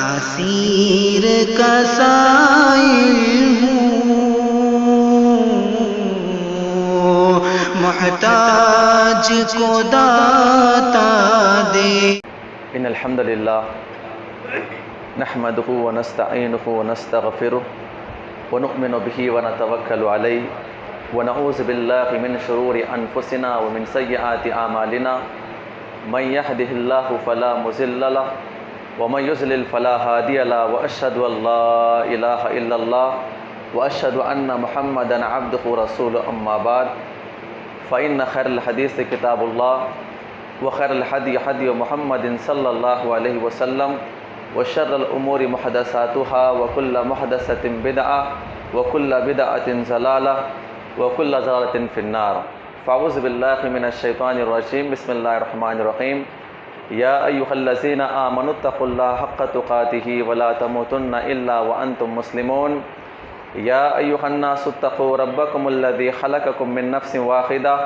اسیر کا سائل ہوں، محتاج کو داتا دے۔ ان الحمد للہ نحمده ونستعینه ونستغفره ونؤمن به ونتوکل علیہ ونعوذ باللہ من شرور انفسنا ومن سیئات اعمالنا من يهده الله فلا مضل له ومن يضلل فلا هادي له واشهد ان لا اله الا الله واشهد ان محمدا عبده ورسوله اما بعد فان خير الحديث كتاب الله وخير الهدي هدي محمد صلى الله عليه وسلم وشر الامور محدثاتها وكل محدثة بدعة وكل بدعة ضلالة وكل ضلالة في النار فاعوذ باللہ من الشیطان الرجیم بسم اللہ الرحمن الرحیم یا ایہا الذین آمنوا اتقوا اللہ حق تقاتہ ولا تموتن الا وانتم مسلمون یا ایہا الناس اتقوا ربکم الذی خلقکم من نفس واحدہ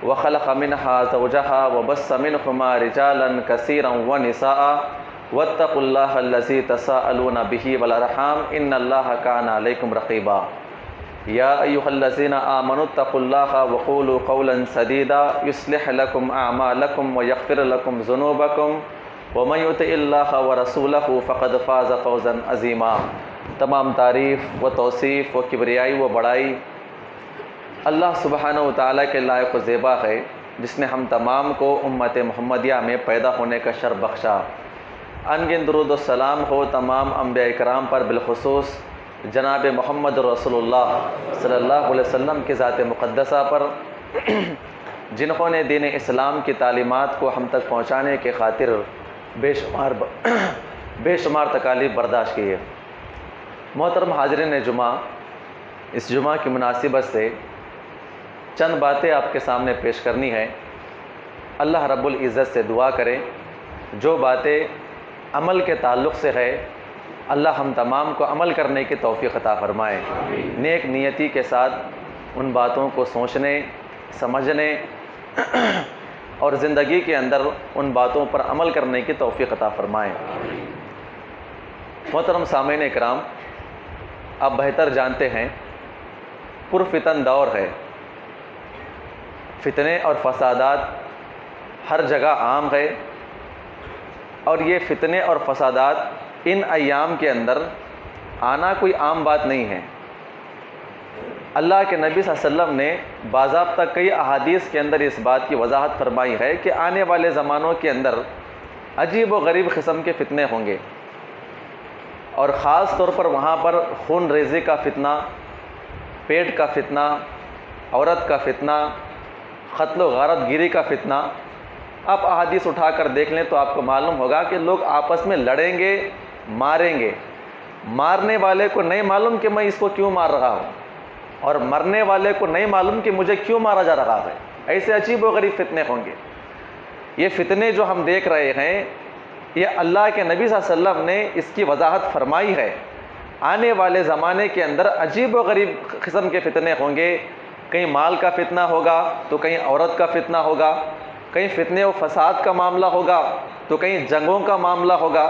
وخلق منها زوجها وبث منهما رجالا كثيرا ونساء واتقوا اللہ الذی تساءلون به والارحام ان اللہ کان علیکم رقیبا یا ایہا الذین آمنوا اتقوا اللہ وقولوا قولا سدیدا یصلح لکم اعمالکم ویغفر لکم ذنوبکم ومن یطع اللہ ورسولہ فقد فاز فوزا عظیما۔ تمام تعریف و توصیف و کبریائی و بڑائی اللہ سبحانہ و تعالیٰ کے لائق و زیبا ہے، جس نے ہم تمام کو امت محمدیہ میں پیدا ہونے کا شرف بخشا۔ انگن درود و سلام ہو تمام انبیاء کرام پر، بالخصوص جناب محمد رسول اللہ صلی اللہ علیہ وسلم کی ذات مقدسہ پر، جنہوں نے دین اسلام کی تعلیمات کو ہم تک پہنچانے کے خاطر بے شمار تکالیف برداشت کی ہے۔ محترم حاضرین جمعہ، اس جمعہ کی مناسبت سے چند باتیں آپ کے سامنے پیش کرنی ہے۔ اللہ رب العزت سے دعا کریں جو باتیں عمل کے تعلق سے ہے، اللہ ہم تمام کو عمل کرنے کی توفیق عطا فرمائے، نیک نیتی کے ساتھ ان باتوں کو سوچنے، سمجھنے اور زندگی کے اندر ان باتوں پر عمل کرنے کی توفیق عطا فرمائے۔ محترم سامعین اکرام، آپ بہتر جانتے ہیں پرفتن دور ہے، فتنے اور فسادات ہر جگہ عام ہے، اور یہ فتنے اور فسادات ان ایام کے اندر آنا کوئی عام بات نہیں ہے۔ اللہ کے نبی صلی اللہ علیہ وسلم نے باضابطہ کئی احادیث کے اندر اس بات کی وضاحت فرمائی ہے کہ آنے والے زمانوں کے اندر عجیب و غریب قسم کے فتنے ہوں گے، اور خاص طور پر وہاں پر خون ریزی کا فتنہ، پیٹ کا فتنہ، عورت کا فتنہ، قتل و غارت گیری کا فتنہ۔ آپ احادیث اٹھا کر دیکھ لیں تو آپ کو معلوم ہوگا کہ لوگ آپس میں لڑیں گے، ماریں گے، مارنے والے کو نہیں معلوم کہ میں اس کو کیوں مار رہا ہوں، اور مرنے والے کو نہیں معلوم کہ مجھے کیوں مارا جا رہا ہے۔ ایسے عجیب و غریب فتنے ہوں گے۔ یہ فتنے جو ہم دیکھ رہے ہیں، یہ اللہ کے نبی صلی اللہ علیہ وسلم نے اس کی وضاحت فرمائی ہے۔ آنے والے زمانے کے اندر عجیب و غریب قسم کے فتنے ہوں گے، کہیں مال کا فتنہ ہوگا تو کہیں عورت کا فتنہ ہوگا، کہیں فتنے و فساد کا معاملہ ہوگا تو کہیں جنگوں کا معاملہ ہوگا،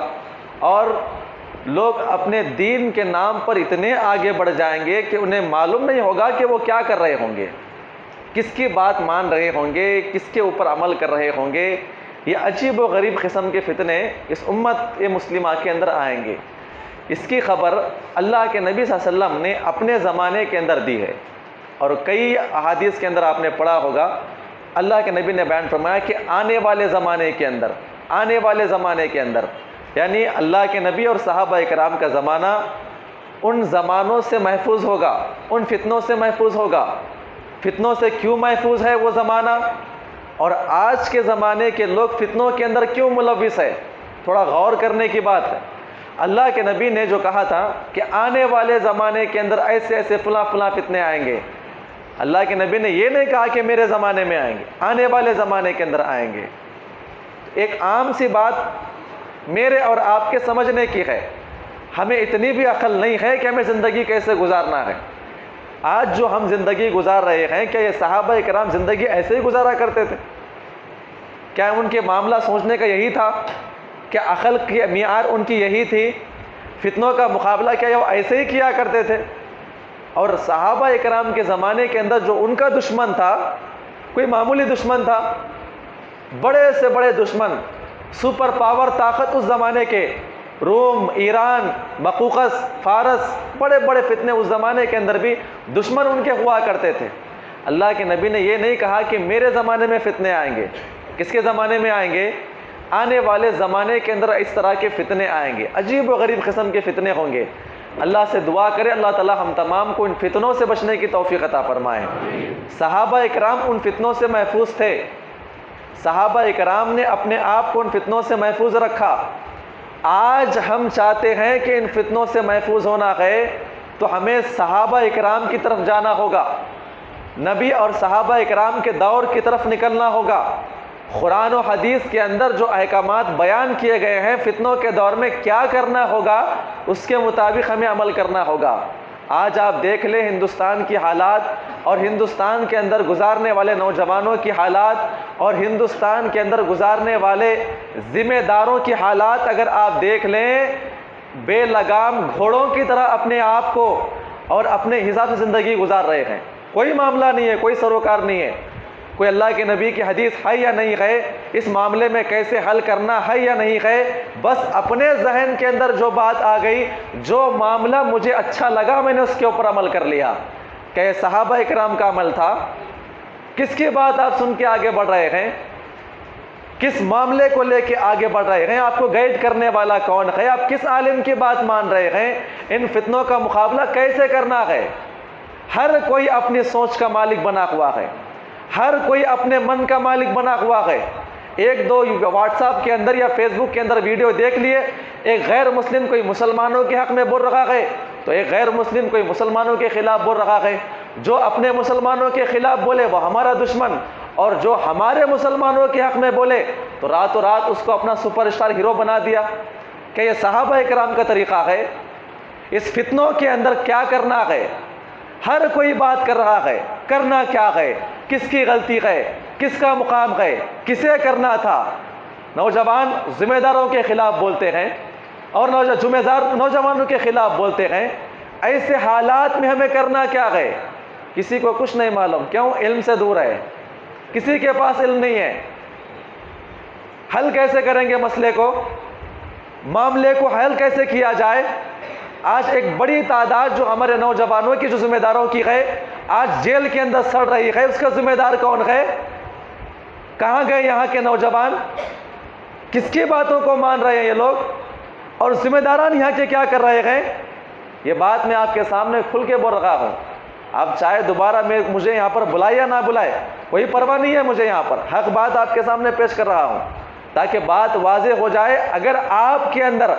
اور لوگ اپنے دین کے نام پر اتنے آگے بڑھ جائیں گے کہ انہیں معلوم نہیں ہوگا کہ وہ کیا کر رہے ہوں گے، کس کی بات مان رہے ہوں گے، کس کے اوپر عمل کر رہے ہوں گے۔ یہ عجیب و غریب قسم کے فتنے اس امت مسلمہ کے اندر آئیں گے۔ اس کی خبر اللہ کے نبی صلی اللہ علیہ وسلم نے اپنے زمانے کے اندر دی ہے، اور کئی احادیث کے اندر آپ نے پڑھا ہوگا، اللہ کے نبی نے بیان فرمایا کہ آنے والے زمانے کے اندر یعنی اللہ کے نبی اور صحابہ کرام کا زمانہ ان زمانوں سے محفوظ ہوگا، ان فتنوں سے محفوظ ہوگا۔ فتنوں سے کیوں محفوظ ہے وہ زمانہ، اور آج کے زمانے کے لوگ فتنوں کے اندر کیوں ملوث ہے، تھوڑا غور کرنے کی بات ہے۔ اللہ کے نبی نے جو کہا تھا کہ آنے والے زمانے کے اندر ایسے ایسے فلاں فتنے آئیں گے، اللہ کے نبی نے یہ نہیں کہا کہ میرے زمانے میں آئیں گے، آنے والے زمانے کے اندر آئیں گے۔ ایک عام سی بات میرے اور آپ کے سمجھنے کی ہے، ہمیں اتنی بھی عقل نہیں ہے کہ ہمیں زندگی کیسے گزارنا ہے۔ آج جو ہم زندگی گزار رہے ہیں، کیا یہ صحابہ کرام زندگی ایسے ہی گزارا کرتے تھے؟ کیا ان کے معاملہ سوچنے کا یہی تھا کہ عقل کی معیار ان کی یہی تھی فتنوں کا مقابلہ کیا وہ ایسے ہی کیا کرتے تھے. اور صحابہ اکرام کے زمانے کے اندر جو ان کا دشمن تھا کوئی معمولی دشمن تھا، بڑے سے بڑے دشمن، سپر پاور طاقت اس زمانے کے، روم، ایران، بقوقس، فارس، بڑے بڑے فتنے اس زمانے کے اندر بھی دشمن ان کے ہوا کرتے تھے. اللہ کے نبی نے یہ نہیں کہا کہ میرے زمانے میں فتنے آئیں گے. کس کے زمانے میں آئیں گے؟ آنے والے زمانے کے اندر اس طرح کے فتنے آئیں گے، عجیب و غریب قسم کے فتنے ہوں گے. اللہ سے دعا کرے اللہ تعالی ہم تمام کو ان فتنوں سے بچنے کی توفیق عطا فرمائے. صحابہ اکرام ان فتنوں سے محفوظ تھے. صحابہ اکرام نے اپنے آپ کو ان فتنوں سے محفوظ رکھا. آج ہم چاہتے ہیں کہ ان فتنوں سے محفوظ ہونا ہے تو ہمیں صحابہ اکرام کی طرف جانا ہوگا، نبی اور صحابہ اکرام کے دور کی طرف نکلنا ہوگا. قرآن و حدیث کے اندر جو احکامات بیان کیے گئے ہیں فتنوں کے دور میں کیا کرنا ہوگا اس کے مطابق ہمیں عمل کرنا ہوگا. آج آپ دیکھ لیں ہندوستان کی حالات اور ہندوستان کے اندر گزارنے والے نوجوانوں کی حالات اور ہندوستان کے اندر گزارنے والے ذمہ داروں کی حالات اگر آپ دیکھ لیں، بے لگام گھوڑوں کی طرح اپنے آپ کو اور اپنے حساب سے زندگی گزار رہے ہیں. کوئی معاملہ نہیں ہے، کوئی سروکار نہیں ہے، کوئی اللہ کے نبی کی حدیث ہے یا نہیں ہے، اس معاملے میں کیسے حل کرنا ہے یا نہیں ہے، بس اپنے ذہن کے اندر جو بات آ گئی، جو معاملہ مجھے اچھا لگا میں نے اس کے اوپر عمل کر لیا. کہ یہ صحابہ اکرام کا عمل تھا. کس کی بات آپ سن کے آگے بڑھ رہے ہیں؟ کس معاملے کو لے کے آگے بڑھ رہے ہیں؟ آپ کو گائیڈ کرنے والا کون ہے؟ آپ کس عالم کی بات مان رہے ہیں؟ ان فتنوں کا مقابلہ کیسے کرنا ہے؟ ہر کوئی اپنی سوچ کا مالک بنا ہوا ہے، ہر کوئی اپنے من کا مالک بنا ہوا ہے. ایک دو واٹس ایپ کے اندر یا فیس بک کے اندر ویڈیو دیکھ لیے، ایک غیر مسلم کوئی مسلمانوں کے حق میں بول رہا ہے تو ایک غیر مسلم کوئی مسلمانوں کے خلاف بول رہا ہے. جو اپنے مسلمانوں کے خلاف بولے وہ ہمارا دشمن، اور جو ہمارے مسلمانوں کے حق میں بولے تو راتوں رات اس کو اپنا سپر اسٹار ہیرو بنا دیا. کہ یہ صحابہ اکرام کا طریقہ ہے؟ اس فتنوں کے اندر کیا کرنا ہے؟ ہر کوئی بات کر رہا ہے، کرنا کیا ہے، کس کی غلطی ہے، کس کا مقام ہے، کسے کرنا تھا. نوجوان ذمہ داروں کے خلاف بولتے ہیں اور ذمہ دار نوجوانوں کے خلاف بولتے ہیں. ایسے حالات میں ہمیں کرنا کیا ہے؟ کسی کو کچھ نہیں معلوم. کیوں؟ علم سے دور ہے، کسی کے پاس علم نہیں ہے. حل کیسے کریں گے مسئلے کو؟ معاملے کو حل کیسے کیا جائے؟ آج ایک بڑی تعداد جو ہمارے نوجوانوں کی جو ذمہ داروں کی ہے آج جیل کے اندر سڑ رہی ہے، اس کا ذمہ دار کون ہے؟ کہاں گئے یہاں کے نوجوان؟ کس کی باتوں کو مان رہے ہیں یہ لوگ؟ اور ذمہ داران یہاں کے کیا کر رہے ہیں؟ یہ بات میں آپ کے سامنے کھل کے بول رہا ہوں. آپ چاہے دوبارہ مجھے یہاں پر بلائے یا نہ بلائے، کوئی پرواہ نہیں ہے مجھے. یہاں پر حق بات آپ کے سامنے پیش کر رہا ہوں تاکہ بات واضح ہو جائے. اگر آپ کے اندر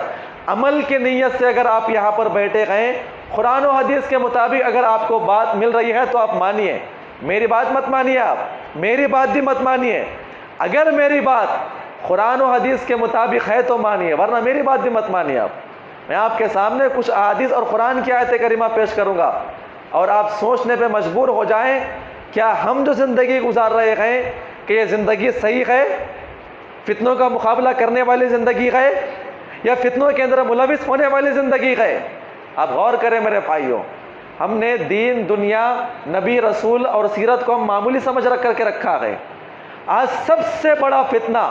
عمل کی نیت سے اگر آپ یہاں پر بیٹھے ہیں، قرآن و حدیث کے مطابق اگر آپ کو بات مل رہی ہے تو آپ مانیے. میری بات مت مانیے، آپ میری بات بھی مت مانیے. اگر میری بات قرآن و حدیث کے مطابق ہے تو مانیے، ورنہ میری بات بھی مت مانیے. میں آپ کے سامنے کچھ احادیث اور قرآن کی آیت کریمہ پیش کروں گا اور آپ سوچنے پہ مجبور ہو جائیں کیا ہم جو زندگی گزار رہے ہیں کہ یہ زندگی صحیح ہے، فتنوں کا مقابلہ کرنے والی زندگی ہے، یا فتنوں کے اندر ملوث ہونے والی زندگی ہے؟ آپ غور کریں میرے بھائیوں. ہم نے دین، دنیا، نبی، رسول اور سیرت کو ہم معمولی سمجھ کر کے رکھا ہے. آج سب سے بڑا فتنہ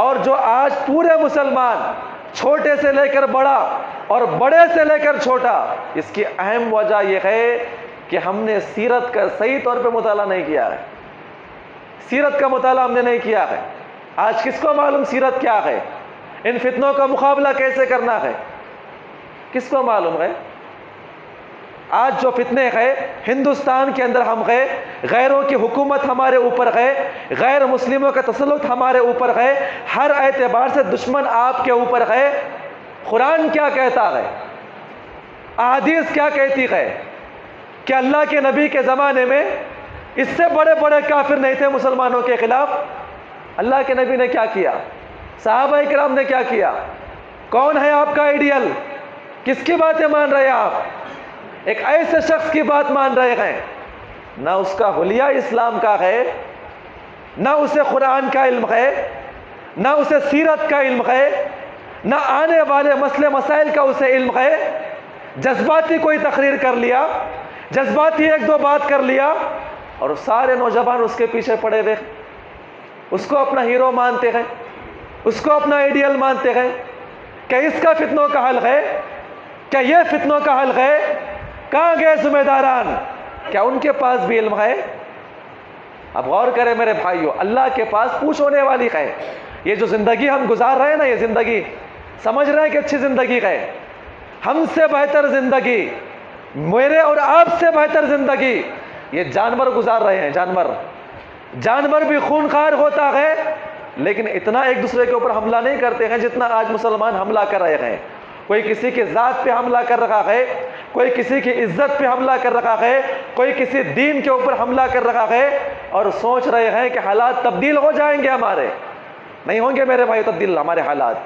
اور جو آج پورے مسلمان چھوٹے سے لے کر بڑا اور بڑے سے لے کر چھوٹا، اس کی اہم وجہ یہ ہے کہ ہم نے سیرت کا صحیح طور پہ مطالعہ نہیں کیا ہے. سیرت کا مطالعہ ہم نے نہیں کیا ہے. آج کس کو معلوم سیرت کیا ہے؟ ان فتنوں کا مقابلہ کیسے کرنا ہے کس کو معلوم ہے؟ آج جو فتنے ہیں ہندوستان کے اندر ہم گئے، غیروں کی حکومت ہمارے اوپر ہے، غیر مسلموں کا تسلط ہمارے اوپر ہے، ہر اعتبار سے دشمن آپ کے اوپر ہے. قرآن کیا کہتا ہے؟ احادیث کیا کہتی ہے؟ کہ اللہ کے نبی کے زمانے میں اس سے بڑے بڑے کافر نہیں تھے مسلمانوں کے خلاف. اللہ کے نبی نے کیا کیا؟ صحابہ اکرام نے کیا کیا؟ کون ہے آپ کا آئیڈیل؟ کس کی باتیں مان رہے ہیں آپ؟ ایک ایسے شخص کی بات مان رہے ہیں نہ اس کا حلیہ اسلام کا ہے، نہ اسے قرآن کا علم ہے، نہ اسے سیرت کا علم ہے، نہ آنے والے مسئلے مسائل کا اسے علم ہے. جذباتی کوئی تقریر کر لیا, جذباتی ایک دو بات کر لیا, اور سارے نوجوان اس کے پیچھے پڑے ہوئے, اس کو اپنا ہیرو مانتے ہیں, اس کو اپنا آئیڈیل مانتے ہیں. کہ اس کا فتنوں کا حل ہے, کیا یہ فتنوں کا حل ہے؟ کہاں گئے ذمہ داران؟ کیا ان کے پاس بھی علم ہے؟ اب غور کریں میرے بھائیو, اللہ کے پاس پوچھ ہونے والی ہے. یہ جو زندگی ہم گزار رہے ہیں نا, یہ زندگی سمجھ رہے ہیں کہ اچھی زندگی ہے, ہم سے بہتر زندگی, میرے اور آپ سے بہتر زندگی یہ جانور گزار رہے ہیں. جانور بھی خونخوار ہوتا ہے, لیکن اتنا ایک دوسرے کے اوپر حملہ نہیں کرتے ہیں جتنا آج مسلمان حملہ کر رہے ہیں. کوئی کسی کی ذات پہ حملہ کر رہا ہے, کوئی کسی کی عزت پہ حملہ کر رہا ہے, کوئی کسی دین کے اوپر حملہ کر رہا ہے, اور سوچ رہے ہیں کہ حالات تبدیل ہو جائیں گے. ہمارے نہیں ہوں گے میرے بھائی تبدیل ہمارے حالات.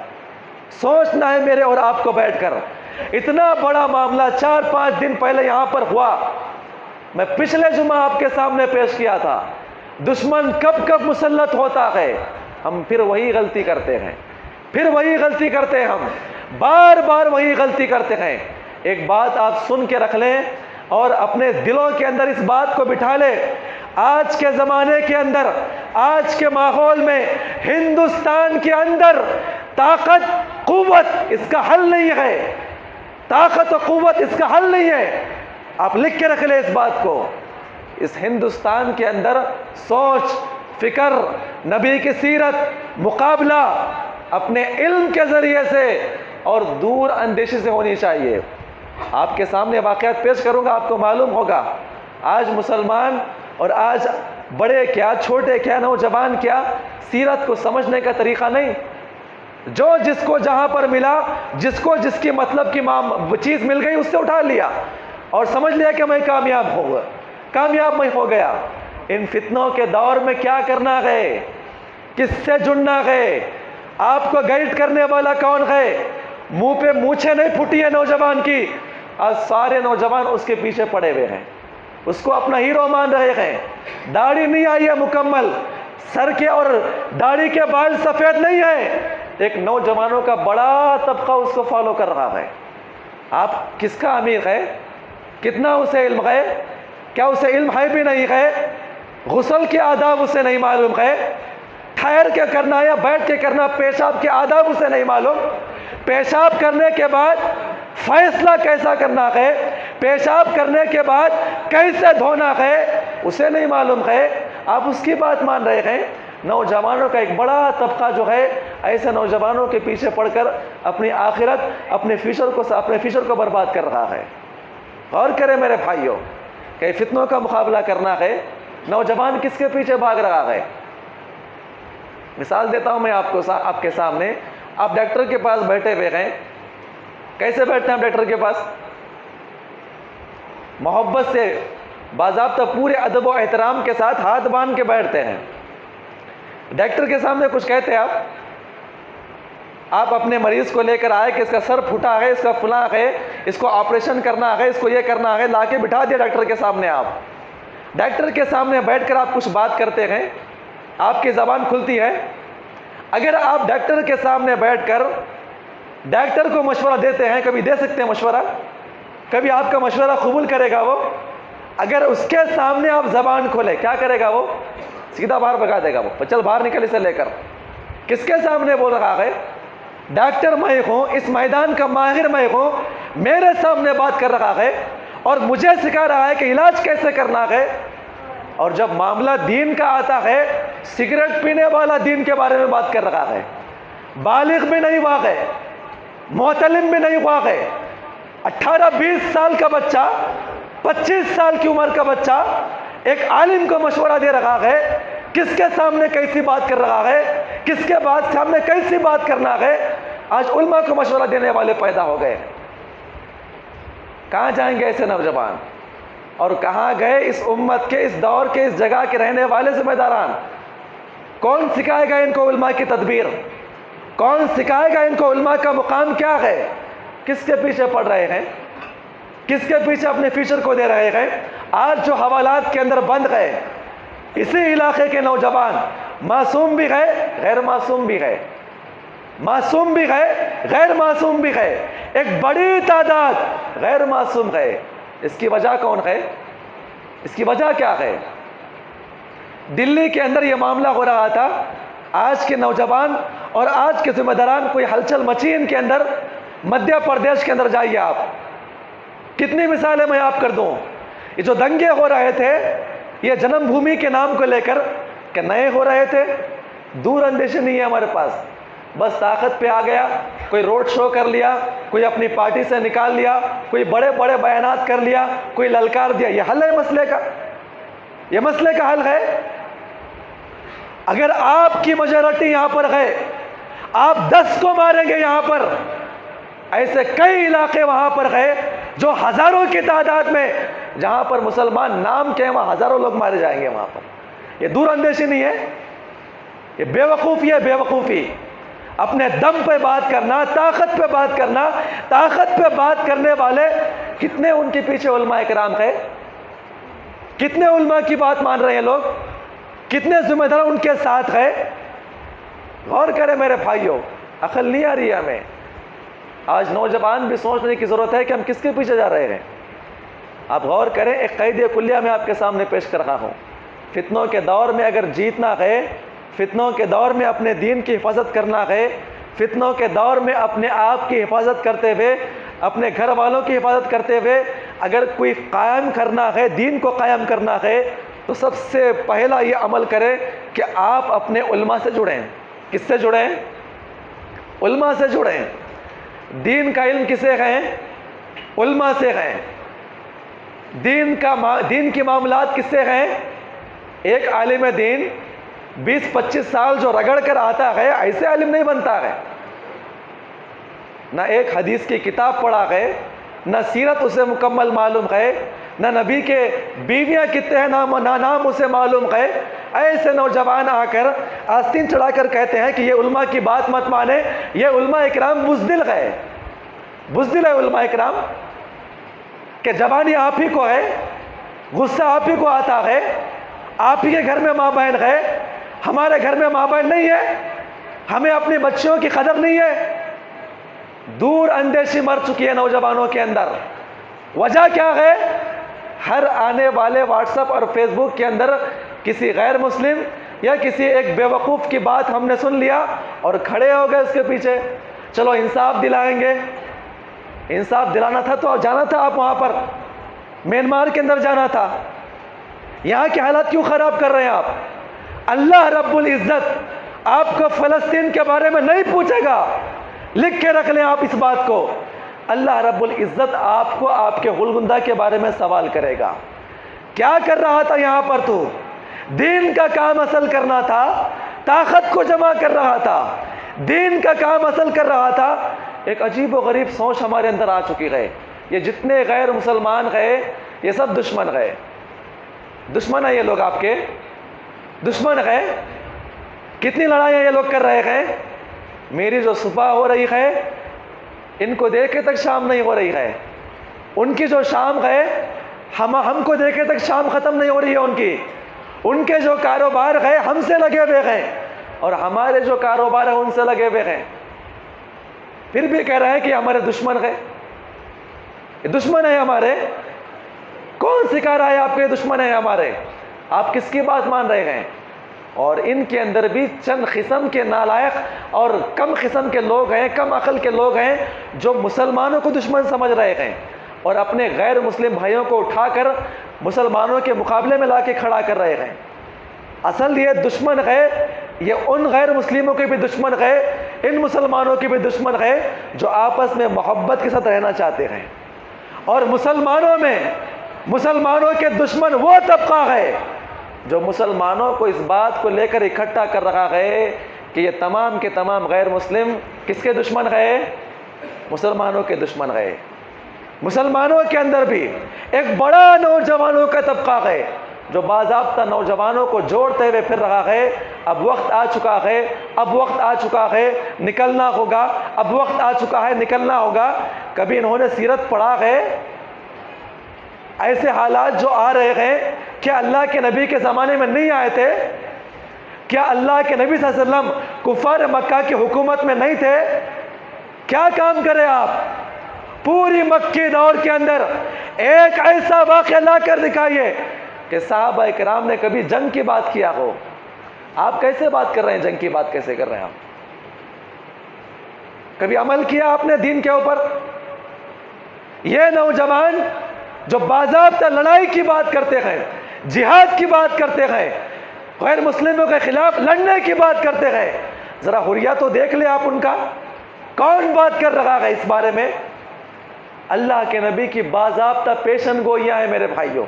سوچنا ہے میرے اور آپ کو بیٹھ کر, اتنا بڑا معاملہ 4-5 دن پہلے یہاں پر ہوا. میں پچھلے جمعہ آپ کے سامنے پیش کیا تھا. دشمن کب کب مسلط ہوتا ہے, ہم پھر وہی غلطی کرتے ہیں, ہم بار بار وہی غلطی کرتے ہیں. ایک بات آپ سن کے رکھ لیں اور اپنے دلوں کے اندر اس بات کو بٹھا لیں. آج کے زمانے کے اندر, آج کے ماحول میں ہندوستان کے اندر طاقت قوت اس کا حل نہیں ہے. طاقت و قوت اس کا حل نہیں ہے. آپ لکھ کے رکھ لیں اس بات کو. اس ہندوستان کے اندر سوچ, فکر, نبی کی سیرت, مقابلہ اپنے علم کے ذریعے سے اور دور اندیشی سے ہونی چاہیے. آپ کے سامنے واقعات پیش کروں گا, آپ کو معلوم ہوگا آج مسلمان اور آج بڑے کیا چھوٹے کیا نوجوان کیا, سیرت کو سمجھنے کا طریقہ نہیں. جو جس کو جہاں پر ملا, جس کو جس کی مطلب کی چیز مل گئی اس سے اٹھا لیا اور سمجھ لیا کہ میں کامیاب میں ہو گیا. ان فتنوں کے دور میں کیا کرنا ہے, کس سے جڑنا ہے, آپ کو گائیڈ کرنے والا کون ہے؟ منہ پہ مونچھیں نہیں پھٹی ہے نوجوان کی, آج سارے نوجوان اس کے پیچھے پڑے ہوئے ہیں, اس کو اپنا ہیرو مان رہے ہیں. داڑھی نہیں آئی ہے مکمل, سر کے اور داڑھی کے بال سفید نہیں ہیں, ایک نوجوانوں کا بڑا طبقہ اس کو فالو کر رہا ہے. آپ کس کا امیر ہے؟ کتنا اسے علم ہے؟ کیا اسے علم ہے بھی نہیں ہے؟ غسل کے آداب اسے نہیں معلوم ہے, ٹھہر کے کرنا یا بیٹھ کے کرنا, پیشاب کے آداب اسے نہیں معلوم, پیشاب کرنے کے بعد فیصلہ کیسا کرنا ہے, پیشاب کرنے کے بعد کیسے دھونا ہے اسے نہیں معلوم ہے. آپ اس کی بات مان رہے ہیں. نوجوانوں کا ایک بڑا طبقہ جو ہے ایسے نوجوانوں کے پیچھے پڑ کر اپنی آخرت, اپنے فیوچر کو برباد کر رہا ہے. غور کریں میرے بھائیوں کہ فتنوں کا مقابلہ کرنا ہے, نوجوان کس کے پیچھے بھاگ رہا ہے؟ مثال دیتا ہوں میں آپ کے سامنے. آپ ڈاکٹر کے پاس بیٹھے ہوئے ہیں, کیسے بیٹھتے ہیں آپ ڈاکٹر کے پاس؟ محبت سے, باضابطہ پورے ادب و احترام کے ساتھ ہاتھ باندھ کے بیٹھتے ہیں. ڈاکٹر کے سامنے کچھ کہتے ہیں آپ اپنے مریض کو لے کر آئے کہ اس کا سر پھٹا ہے, اس کا فلاں ہے, اس کو آپریشن کرنا ہے, اس کو یہ کرنا ہے, لا کے بٹھا دیا ڈاکٹر کے سامنے. آپ ڈاکٹر کے سامنے بیٹھ کر آپ کچھ بات کرتے ہیں, آپ کی زبان کھلتی ہے. اگر آپ ڈاکٹر کے سامنے بیٹھ کر ڈاکٹر کو مشورہ دیتے ہیں, کبھی دے سکتے ہیں مشورہ؟ کبھی آپ کا مشورہ قبول کرے گا وہ؟ اگر اس کے سامنے آپ زبان کھولے کیا کرے گا وہ؟ سیدھا باہر بھگا دے گا وہ, چل باہر نکل اسے لے کر. کس کے سامنے بول رہا ہے؟ ڈاکٹر میں ہوں, اس میدان کا ماہر میں ہوں, میرے سامنے بات کر رہا ہے اور مجھے سکھا رہا ہے کہ علاج کیسے کرنا ہے. اور جب معاملہ دین کا آتا ہے, سگریٹ پینے والا دین کے بارے میں بات کر رہا ہے, بالغ بھی نہیں ہوا ہے, محتلم بھی نہیں ہوا ہے, 18-20 سال کا بچہ, 25 سال کی عمر کا بچہ ایک عالم کو مشورہ دے رہا ہے. کس کے سامنے کیسی بات کر رہا ہے, کس کے سامنے کیسی بات کرنا ہے. آج علماء کو مشورہ دینے والے پیدا ہو گئے. کہاں جائیں گے ایسے نوجوان؟ اور کہاں گئے اس امت کے, اس دور کے, اس جگہ کے رہنے والے ذمہ داران؟ کون سکھائے گا ان کو علماء کی تدبیر؟ کون سکھائے گا ان کو علماء کا مقام کیا ہے؟ کس کے پیچھے پڑ رہے ہیں, کس کے پیچھے اپنے فیوچر کو دے رہے ہیں؟ آج جو حوالات کے اندر بند گئے, اسی علاقے کے نوجوان معصوم بھی ہے, غیر معصوم بھی ہے. معصوم بھی گئے، غیر معصوم بھی گئے، ایک بڑی تعداد غیر معصوم گئے۔ اس کی وجہ کون ہے؟ اس کی وجہ کیا ہے؟ دلی کے اندر یہ معاملہ ہو رہا تھا، آج کے نوجوان اور آج کے ذمہ داران کوئی ہلچل مچی ان کے اندر، مدھیہ پردیش کے اندر جائیے آپ، کتنی مثالیں میں آپ کر دوں۔ یہ جو دنگے ہو رہے تھے یہ جنم بھومی کے نام کو لے کر کہ نئے ہو رہے تھے، دور اندیشی نہیں ہے ہمارے پاس، بس طاقت پہ آ گیا، کوئی روڈ شو کر لیا، کوئی اپنی پارٹی سے نکال لیا، کوئی بڑے بڑے بیانات کر لیا، کوئی للکار دیا۔ یہ حل ہے مسئلے کا؟ یہ مسئلے کا حل ہے؟ اگر آپ کی میجورٹی یہاں پر ہے، آپ 10 کو ماریں گے یہاں پر، ایسے کئی علاقے وہاں پر ہے جو ہزاروں کی تعداد میں، جہاں پر مسلمان نام کے ہیں وہاں ہزاروں لوگ مارے جائیں گے وہاں پر۔ یہ دور اندیشی نہیں ہے، یہ بے وقوفی ہے، بے وقوفی۔ اپنے دم پہ بات کرنا، طاقت پہ بات کرنا، طاقت پہ بات کرنے والے کتنے ان کے پیچھے علماء کرام ہے، کتنے علماء کی بات مان رہے ہیں لوگ، کتنے ذمہ دار ان کے ساتھ ہے۔ غور کریں میرے بھائیوں، عقل نہیں آ رہی ہے ہمیں۔ آج نوجوان بھی سوچنے کی ضرورت ہے کہ ہم کس کے پیچھے جا رہے ہیں۔ آپ غور کریں، ایک قاعدہ کلیہ میں آپ کے سامنے پیش کر رہا ہوں۔ فتنوں کے دور میں اگر جیتنا ہے، فتنوں کے دور میں اپنے دین کی حفاظت کرنا ہے، فتنوں کے دور میں اپنے آپ کی حفاظت کرتے ہوئے، اپنے گھر والوں کی حفاظت کرتے ہوئے اگر کوئی قائم کرنا ہے، دین کو قائم کرنا ہے، تو سب سے پہلا یہ عمل کریں کہ آپ اپنے علماء سے جڑیں۔ کس سے جڑیں؟ علماء سے جڑیں۔ دین کا علم کسے ہیں؟ علماء سے ہیں۔ دین کی معاملات کس سے ہیں؟ ایک عالم دین 20-25 سال جو رگڑ کر آتا ہے ایسے عالم نہیں بنتا ہے، نہ ایک حدیث کی کتاب پڑھا ہے، نہ سیرت اسے مکمل معلوم ہے، نہ نبی کے بیویاں کتنے ہیں نہ نام اسے معلوم ہے۔ ایسے نوجوان آ کر آستین چڑھا کر کہتے ہیں کہ یہ علماء کی بات مت مانے، یہ علماء اکرام بزدل ہے۔ بزدل ہے علماء اکرام کہ زبانی آپ ہی کو ہے، غصہ آپ ہی کو آتا ہے، آپ ہی کے گھر میں ماں بہن ہے، ہمارے گھر میں ماں بہن نہیں ہے، ہمیں اپنی بچیوں کی قدر نہیں ہے۔ دور اندیشی مر چکی ہے نوجوانوں کے اندر۔ وجہ کیا ہے؟ ہر آنے والے واٹس ایپ اور فیس بک کے اندر کسی غیر مسلم یا کسی ایک بے وقوف کی بات ہم نے سن لیا اور کھڑے ہو گئے اس کے پیچھے، چلو انصاف دلائیں گے۔ انصاف دلانا تھا تو جانا تھا آپ وہاں پر، میانمار کے اندر جانا تھا۔ یہاں کے حالات کیوں خراب کر رہے ہیں آپ؟ اللہ رب العزت آپ کو فلسطین کے بارے میں نہیں پوچھے گا، لکھ کے رکھ لیں آپ اس بات کو۔ اللہ رب العزت آپ کو آپ کے غلگندہ کے بارے میں سوال کرے گا۔ کیا کر رہا تھا یہاں پر تو؟ دین کا کام اصل کرنا تھا، طاقت کو جمع کر رہا تھا، دین کا کام اصل کر رہا تھا۔ ایک عجیب و غریب سوچ ہمارے اندر آ چکی ہے، یہ جتنے غیر مسلمان گئے یہ سب دشمن گئے۔ دشمن ہیں یہ لوگ، آپ کے دشمن گئے۔ کتنی لڑائیاں یہ لوگ کر رہے ہیں۔ میری جو صبح ہو رہی ہے ان کو دیکھے تک شام نہیں ہو رہی ہے، ان کی جو شام ہے ہم کو دیکھے تک شام ختم نہیں ہو رہی ہے ان کی۔ ان کے جو کاروبار ہے ہم سے لگے ہوئے ہیں اور ہمارے جو کاروبار ہے ان سے لگے ہوئے ہیں، پھر بھی کہہ رہے ہیں کہ ہمارے دشمن ہے۔ یہ دشمن ہے ہمارے، کون سکھا رہا ہے آپ کے دشمن ہے ہمارے؟ آپ کس کی بات مان رہے ہیں؟ اور ان کے اندر بھی چند قسم کے نالائق اور کم قسم کے لوگ ہیں، کم عقل کے لوگ ہیں جو مسلمانوں کو دشمن سمجھ رہے ہیں اور اپنے غیر مسلم بھائیوں کو اٹھا کر مسلمانوں کے مقابلے میں لا کے کھڑا کر رہے ہیں۔ اصل یہ دشمن ہے، یہ ان غیر مسلموں کے بھی دشمن ہے، ان مسلمانوں کے بھی دشمن ہے جو آپس میں محبت کے ساتھ رہنا چاہتے ہیں۔ اور مسلمانوں کے دشمن وہ طبقہ ہے جو مسلمانوں کو اس بات کو لے کر اکٹھا کر رہا ہے کہ یہ تمام کے تمام غیر مسلم کس کے دشمن ہے؟ مسلمانوں کے دشمن ہے۔ مسلمانوں کے اندر بھی ایک بڑا نوجوانوں کا طبقہ ہے جو باضابطہ نوجوانوں کو جوڑتے ہوئے پھر رہا ہے۔ اب وقت آ چکا ہے، اب وقت آ چکا ہے، نکلنا ہوگا، اب وقت آ چکا ہے، نکلنا ہوگا۔ کبھی انہوں نے سیرت پڑھا ہے؟ ایسے حالات جو آ رہے ہیں کہ اللہ کے نبی کے زمانے میں نہیں آئے تھے، کیا اللہ کے نبی صلی اللہ علیہ وسلم کفار مکہ کی حکومت میں نہیں تھے؟ کیا کام کرے آپ؟ پوری مکی دور کے اندر ایک ایسا واقعہ لا کر دکھائیے کہ صحابہ کرام نے کبھی جنگ کی بات کیا ہو۔ آپ کیسے بات کر رہے ہیں؟ جنگ کی بات کیسے کر رہے ہیں آپ؟ کبھی عمل کیا آپ نے دین کے اوپر؟ یہ نوجوان جو باضابطہ لڑائی کی بات کرتے ہیں، جہاد کی بات کرتے ہیں، غیر مسلموں کے خلاف لڑنے کی بات کرتے ہیں، ذرا حریہ تو دیکھ لیں آپ ان کا۔ کون بات کر رہا ہے اس بارے میں؟ اللہ کے نبی کی باضابطہ پیشن گوئیاں ہیں میرے بھائیوں۔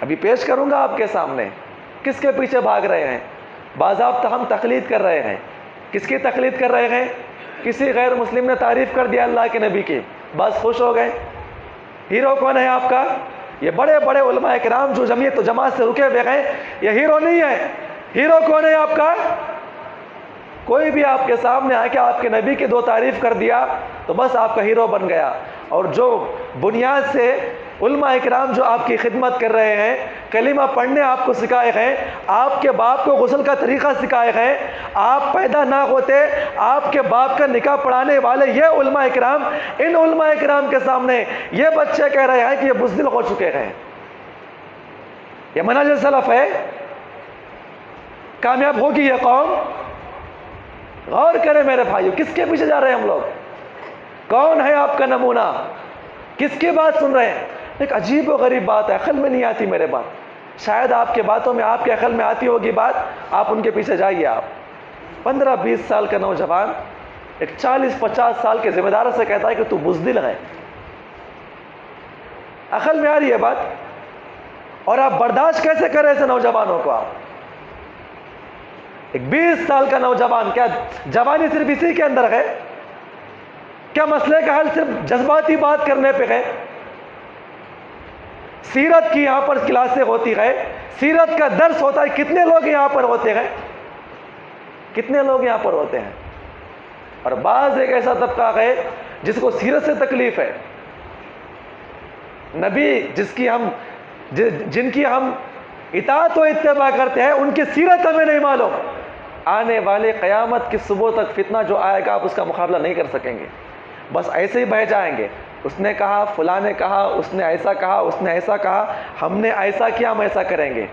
ابھی پیش کروں گا آپ کے سامنے۔ کس کے پیچھے بھاگ رہے ہیں؟ باضابطہ ہم تقلید کر رہے ہیں۔ کس کی تقلید کر رہے ہیں؟ کسی غیر مسلم نے تعریف کر دیا اللہ کے نبی کی، بس خوش ہو گئے۔ ہیرو کون ہے آپ کا؟ یہ بڑے بڑے علماء کرام جو جماعت سے رکے ہوئے ہیں، یہ ہیرو نہیں ہے۔ ہیرو کون ہے آپ کا؟ کوئی بھی آپ کے سامنے آ کے آپ کے نبی کی 2 تعریف کر دیا تو بس آپ کا ہیرو بن گیا۔ اور جو بنیاد سے علماء کرام جو آپ کی خدمت کر رہے ہیں، کلمہ پڑھنے آپ کو سکھائے ہیں، آپ کے باپ کو غسل کا طریقہ سکھائے ہیں، آپ پیدا نہ ہوتے آپ کے باپ کا نکاح پڑھانے والے یہ علماء کرام، ان علماء کرام کے سامنے یہ بچے کہہ رہے ہیں کہ یہ بزدل ہو چکے ہیں۔ یہ منہج سلف ہے؟ کامیاب ہوگی یہ قوم؟ غور کریں میرے بھائیو، کس کے پیچھے جا رہے ہیں ہم لوگ؟ کون ہے آپ کا نمونہ؟ کس کی بات سن رہے ہیں؟ ایک عجیب و غریب بات ہے، عقل میں نہیں آتی میرے بات۔ شاید آپ کے باتوں میں آپ کے عقل میں آتی ہوگی بات، آپ ان کے پیچھے جائیے۔ آپ 15-20 سال کا نوجوان ایک 40-50 سال کے ذمہ دار سے کہتا ہے کہ تو بزدل ہے۔ عقل میں آ رہی ہے بات؟ اور آپ برداشت کیسے کریں ایسے نوجوانوں کو؟ آپ ایک 20 سال کا نوجوان، کیا جوانی صرف اسی کے اندر ہے؟ کیا مسئلے کا حل صرف جذباتی بات کرنے پہ ہے؟ سیرت کی یہاں پر کلاسیں ہوتی ہے، سیرت کا درس ہوتا ہے، کتنے لوگ یہاں پر ہوتے ہیں؟ کتنے لوگ یہاں پر ہوتے ہیں؟ اور بعض ایک ایسا طبقہ ہے جس کو سیرت سے تکلیف ہے۔ نبی جن کی ہم اطاعت و اتباع کرتے ہیں، ان کی سیرت ہمیں نہیں معلوم۔ آنے والے قیامت کی صبح تک فتنہ جو آئے گا آپ اس کا مقابلہ نہیں کر سکیں گے، بس ایسے ہی بہہ جائیں گے۔ اس نے کہا، فلاں نے کہا، اس نے ایسا کہا، اس نے ایسا کہا، ہم نے ایسا کیا، ہم ایسا کریں گے۔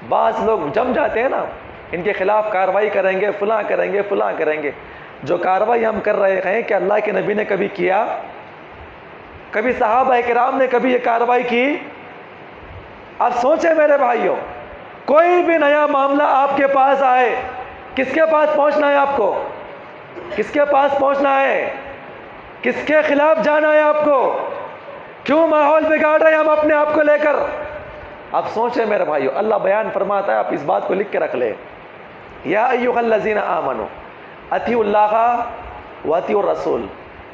بعض لوگ جم جاتے ہیں نا، ان کے خلاف کارروائی کریں گے، فلاں کریں گے، فلاں کریں گے۔ جو کارروائی ہم کر رہے ہیں کہ اللہ کے نبی نے کبھی کیا؟ کبھی صحابہ کرام نے کبھی یہ کارروائی کی؟ آپ سوچیں میرے بھائیوں، کوئی بھی نیا معاملہ آپ کے پاس آئے، کس کے پاس پہنچنا ہے آپ کو؟ کس کے پاس پہنچنا ہے؟ کس کے خلاف جانا ہے آپ کو؟ کیوں ماحول بگاڑ رہے ہیں ہم اپنے آپ کو لے کر؟ آپ سوچیں میرے بھائیو، اللہ بیان فرماتا ہے، آپ اس بات کو لکھ کے رکھ لیں۔ یا ایھا الذین آمنوا اطیعوا اللہ واطیعوا الرسول،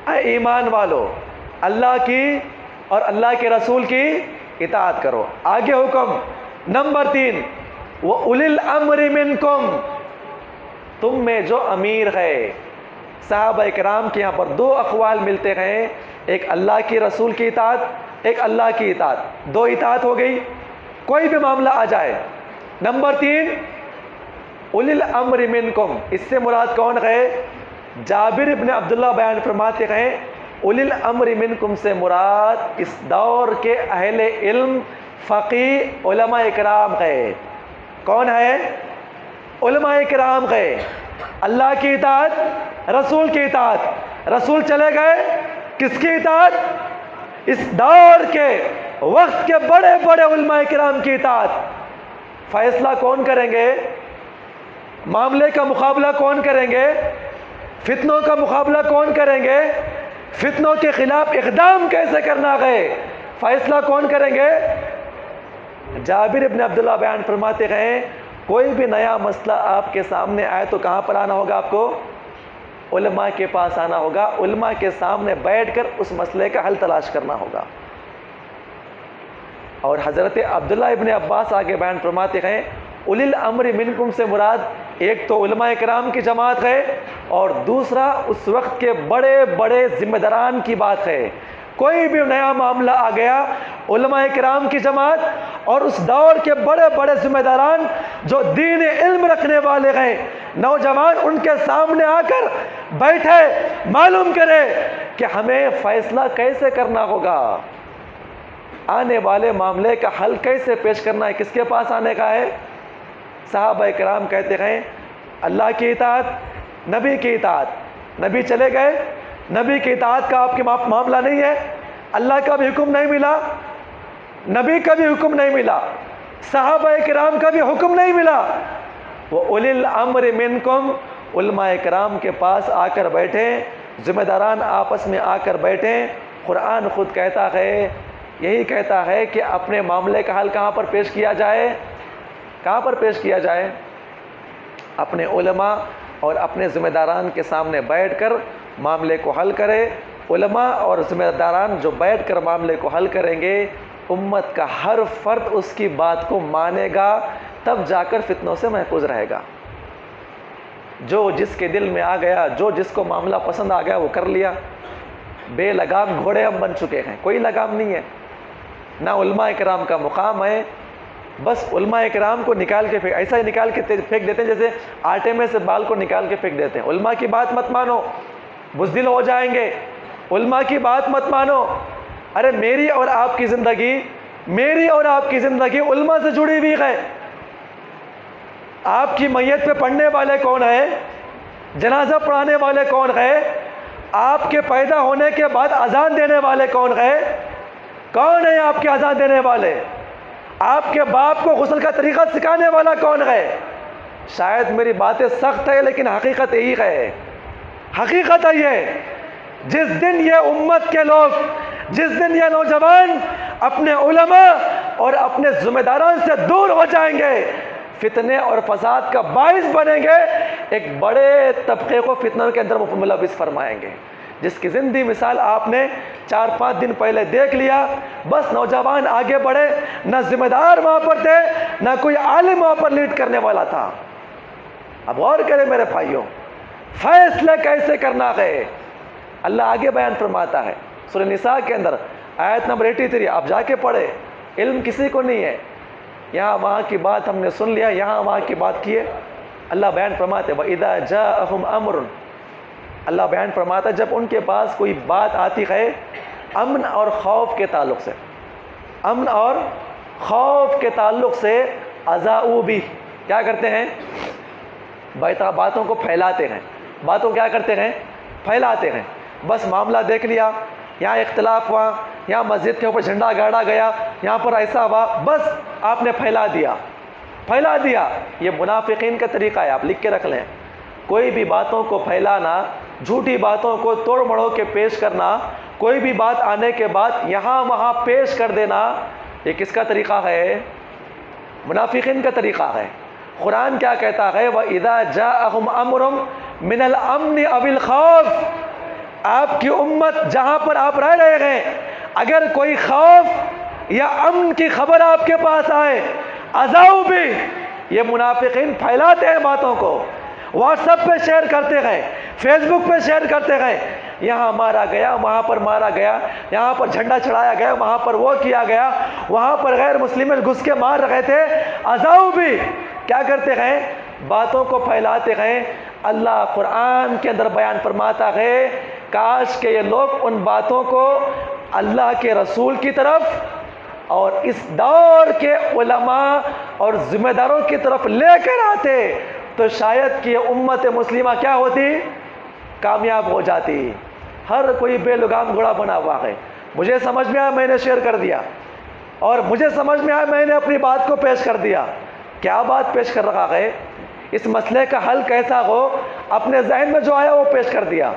اے ایمان والو، اللہ کی اور اللہ کے رسول کی اطاعت کرو۔ آگے حکم نمبر 3، وَأُولِي الْأَمْرِ مِنْكُمْ، تم میں جو امیر ہے۔ صحابہ کرام کے یہاں پر 2 اقوال ملتے ہیں، ایک اللہ کی رسول کی اطاعت، ایک اللہ کی اطاعت، 2 اطاعت ہو گئی، کوئی بھی معاملہ آ جائے۔ نمبر 3، اولی الامر منکم، اس سے مراد کون ہے؟ جابر ابن عبداللہ بیان فرماتے ہیں، اولی الامر منکم سے مراد اس دور کے اہل علم، فقیہ، علماء اکرام ہے۔ کون ہے؟ علماء اکرام ہے۔ اللہ کی اطاعت، رسول کی اطاعت۔ رسول چلے گئے، کس کی اطاعت؟ اس دور کے وقت کے بڑے بڑے علماء کرام کی اطاعت۔ فیصلہ کون کریں گے؟ معاملے کا مقابلہ کون کریں گے؟ فتنوں کا مقابلہ کون کریں گے؟ فتنوں کے خلاف اقدام کیسے کرنا ہے، فیصلہ کون کریں گے؟ جابر ابن عبداللہ بیان فرماتے ہیں، کوئی بھی نیا مسئلہ آپ کے سامنے آئے تو کہاں پر آنا ہوگا آپ کو؟ علماء کے پاس آنا ہوگا، علماء کے سامنے بیٹھ کر اس مسئلے کا حل تلاش کرنا ہوگا۔ اور حضرت عبداللہ ابن عباس آگے بیان فرماتے ہیں، اولی الامر منکم سے مراد ایک تو علماء کرام کی جماعت ہے، اور دوسرا اس وقت کے بڑے بڑے ذمہ داران کی بات ہے۔ کوئی بھی نیا معاملہ آ گیا، علماء کرام کی جماعت اور اس دور کے بڑے بڑے ذمہ داران جو دین علم رکھنے والے ہیں، نوجوان ان کے سامنے آ کر بیٹھے، معلوم کرے کہ ہمیں فیصلہ کیسے کرنا ہوگا، آنے والے معاملے کا حل کیسے پیش کرنا ہے، کس کے پاس آنے کا ہے؟ صحابہ کرام کہتے ہیں اللہ کی اطاعت، نبی کی اطاعت۔ نبی چلے گئے، نبی کی اطاعت کا آپ کے معاملہ نہیں ہے، اللہ کا بھی حکم نہیں ملا، نبی کا بھی حکم نہیں ملا، صحابہ کرام کا بھی حکم نہیں ملا۔ وہ اولی الامر منکم، علماء کرام کے پاس آ کر بیٹھے، ذمہ داران آپس میں آ کر بیٹھے۔ قرآن خود کہتا ہے، یہی کہتا ہے کہ اپنے معاملے کا حل کہاں پر پیش کیا جائے؟ کہاں پر پیش کیا جائے؟ اپنے علماء اور اپنے ذمہ داران کے سامنے بیٹھ کر معاملے کو حل کرے۔ علماء اور ذمہ داران جو بیٹھ کر معاملے کو حل کریں گے، امت کا ہر فرد اس کی بات کو مانے گا، تب جا کر فتنوں سے محفوظ رہے گا۔ جو جس کے دل میں آ گیا، جو جس کو معاملہ پسند آ گیا وہ کر لیا۔ بے لگام گھوڑے ہم بن چکے ہیں، کوئی لگام نہیں ہے، نہ علماء کرام کا مقام ہے۔ بس علماء کرام کو نکال کے ایسا ہی نکال کے پھینک دیتے ہیں جیسے آٹے میں سے بال کو نکال کے پھینک دیتے ہیں۔ علماء کی بات مت مانو، بزدل ہو جائیں گے، علماء کی بات مت مانو۔ ارے میری اور آپ کی زندگی علماء سے جڑی ہوئی ہے۔ آپ کی میت پہ پڑھنے والے کون ہیں؟ جنازہ پڑھانے والے کون ہیں؟ آپ کے پیدا ہونے کے بعد اذان دینے والے کون ہیں؟ کون ہیں آپ کے اذان دینے والے؟ آپ کے باپ کو غسل کا طریقہ سکھانے والا کون ہے؟ شاید میری باتیں سخت ہے لیکن حقیقت یہی ہے، حقیقت ہے یہ۔ جس دن یہ امت کے لوگ، جس دن یہ نوجوان اپنے علماء اور اپنے ذمہ داران سے دور ہو جائیں گے، فتنے اور فساد کا باعث بنیں گے، ایک بڑے طبقے کو فتنوں کے اندر ملوث فرمائیں گے، جس کی زندگی مثال آپ نے 4-5 دن پہلے دیکھ لیا۔ بس نوجوان آگے بڑھے، نہ ذمہ دار وہاں پر تھے، نہ کوئی عالم وہاں پر لیڈ کرنے والا تھا۔ اب غور کریں میرے بھائیوں، فیصلہ کیسے کرنا ہے؟ اللہ آگے بیان فرماتا ہے سورہ نساء کے اندر آیت نمبر 83، آپ جا کے پڑھے، علم کسی کو نہیں ہے، یہاں وہاں کی بات ہم نے سن لیا، یہاں وہاں کی بات کیے۔ اللہ بیان فرماتے وَإِذَا جَاءَهُمْ أَمْرٌ، اللہ بیان فرماتا ہے جب ان کے پاس کوئی بات آتی ہے امن اور خوف کے تعلق سے، امن اور خوف کے تعلق سے، اذاؤوا بھی کیا کرتے ہیں؟ باتوں کو پھیلاتے ہیں، باتوں کیا کرتے ہیں؟ پھیلاتے ہیں۔ بس معاملہ دیکھ لیا، یہاں اختلاف ہوا، یہاں مسجد کے اوپر جھنڈا گاڑا گیا، یہاں پر ایسا ہوا، بس آپ نے پھیلا دیا۔ یہ منافقین کا طریقہ ہے، آپ لکھ کے رکھ لیں۔ کوئی بھی باتوں کو پھیلانا، جھوٹی باتوں کو توڑ مڑو کے پیش کرنا، کوئی بھی بات آنے کے بعد یہاں وہاں پیش کر دینا، یہ کس کا طریقہ ہے؟ منافقین کا طریقہ ہے۔ قرآن کیا کہتا ہے؟ وَإِذَا جَاءَهُمْ أَمْرٌ مِّنَ الْأَمْنِ أَوِ الْخَوْفِ، آپ کی امت جہاں پر آپ رہ رہے ہیں، اگر کوئی خوف یا امن کی خبر آپ کے پاس آئے، اذاؤوا بھی، یہ منافقین پھیلاتے ہیں باتوں کو، واٹس ایپ پہ شیئر کرتے ہیں، فیس بک پہ شیئر کرتے ہیں، یہاں مارا گیا، وہاں پر مارا گیا، یہاں پر جھنڈا چڑھایا گیا، وہاں پر وہ کیا گیا، وہاں پر غیر مسلم گھس کے مار رہے تھے۔ اذاؤوا بھی کیا کرتے ہیں؟ باتوں کو پھیلاتے ہیں۔ اللہ قرآن کے اندر بیان فرماتا ہے کاش کہ یہ لوگ ان باتوں کو اللہ کے رسول کی طرف اور اس دور کے علماء اور ذمہ داروں کی طرف لے کر آتے تو شاید کہ امت مسلمہ کیا ہوتی؟ کامیاب ہو جاتی۔ ہر کوئی بے لگام گھوڑا بنا ہوا ہے۔ مجھے سمجھ میں آیا، میں نے شیئر کر دیا، اور مجھے سمجھ میں آیا، میں نے اپنی بات کو پیش کر دیا۔ کیا بات پیش کر رہا ہے؟ اس مسئلے کا حل کیسا ہو، اپنے ذہن میں جو آیا وہ پیش کر دیا۔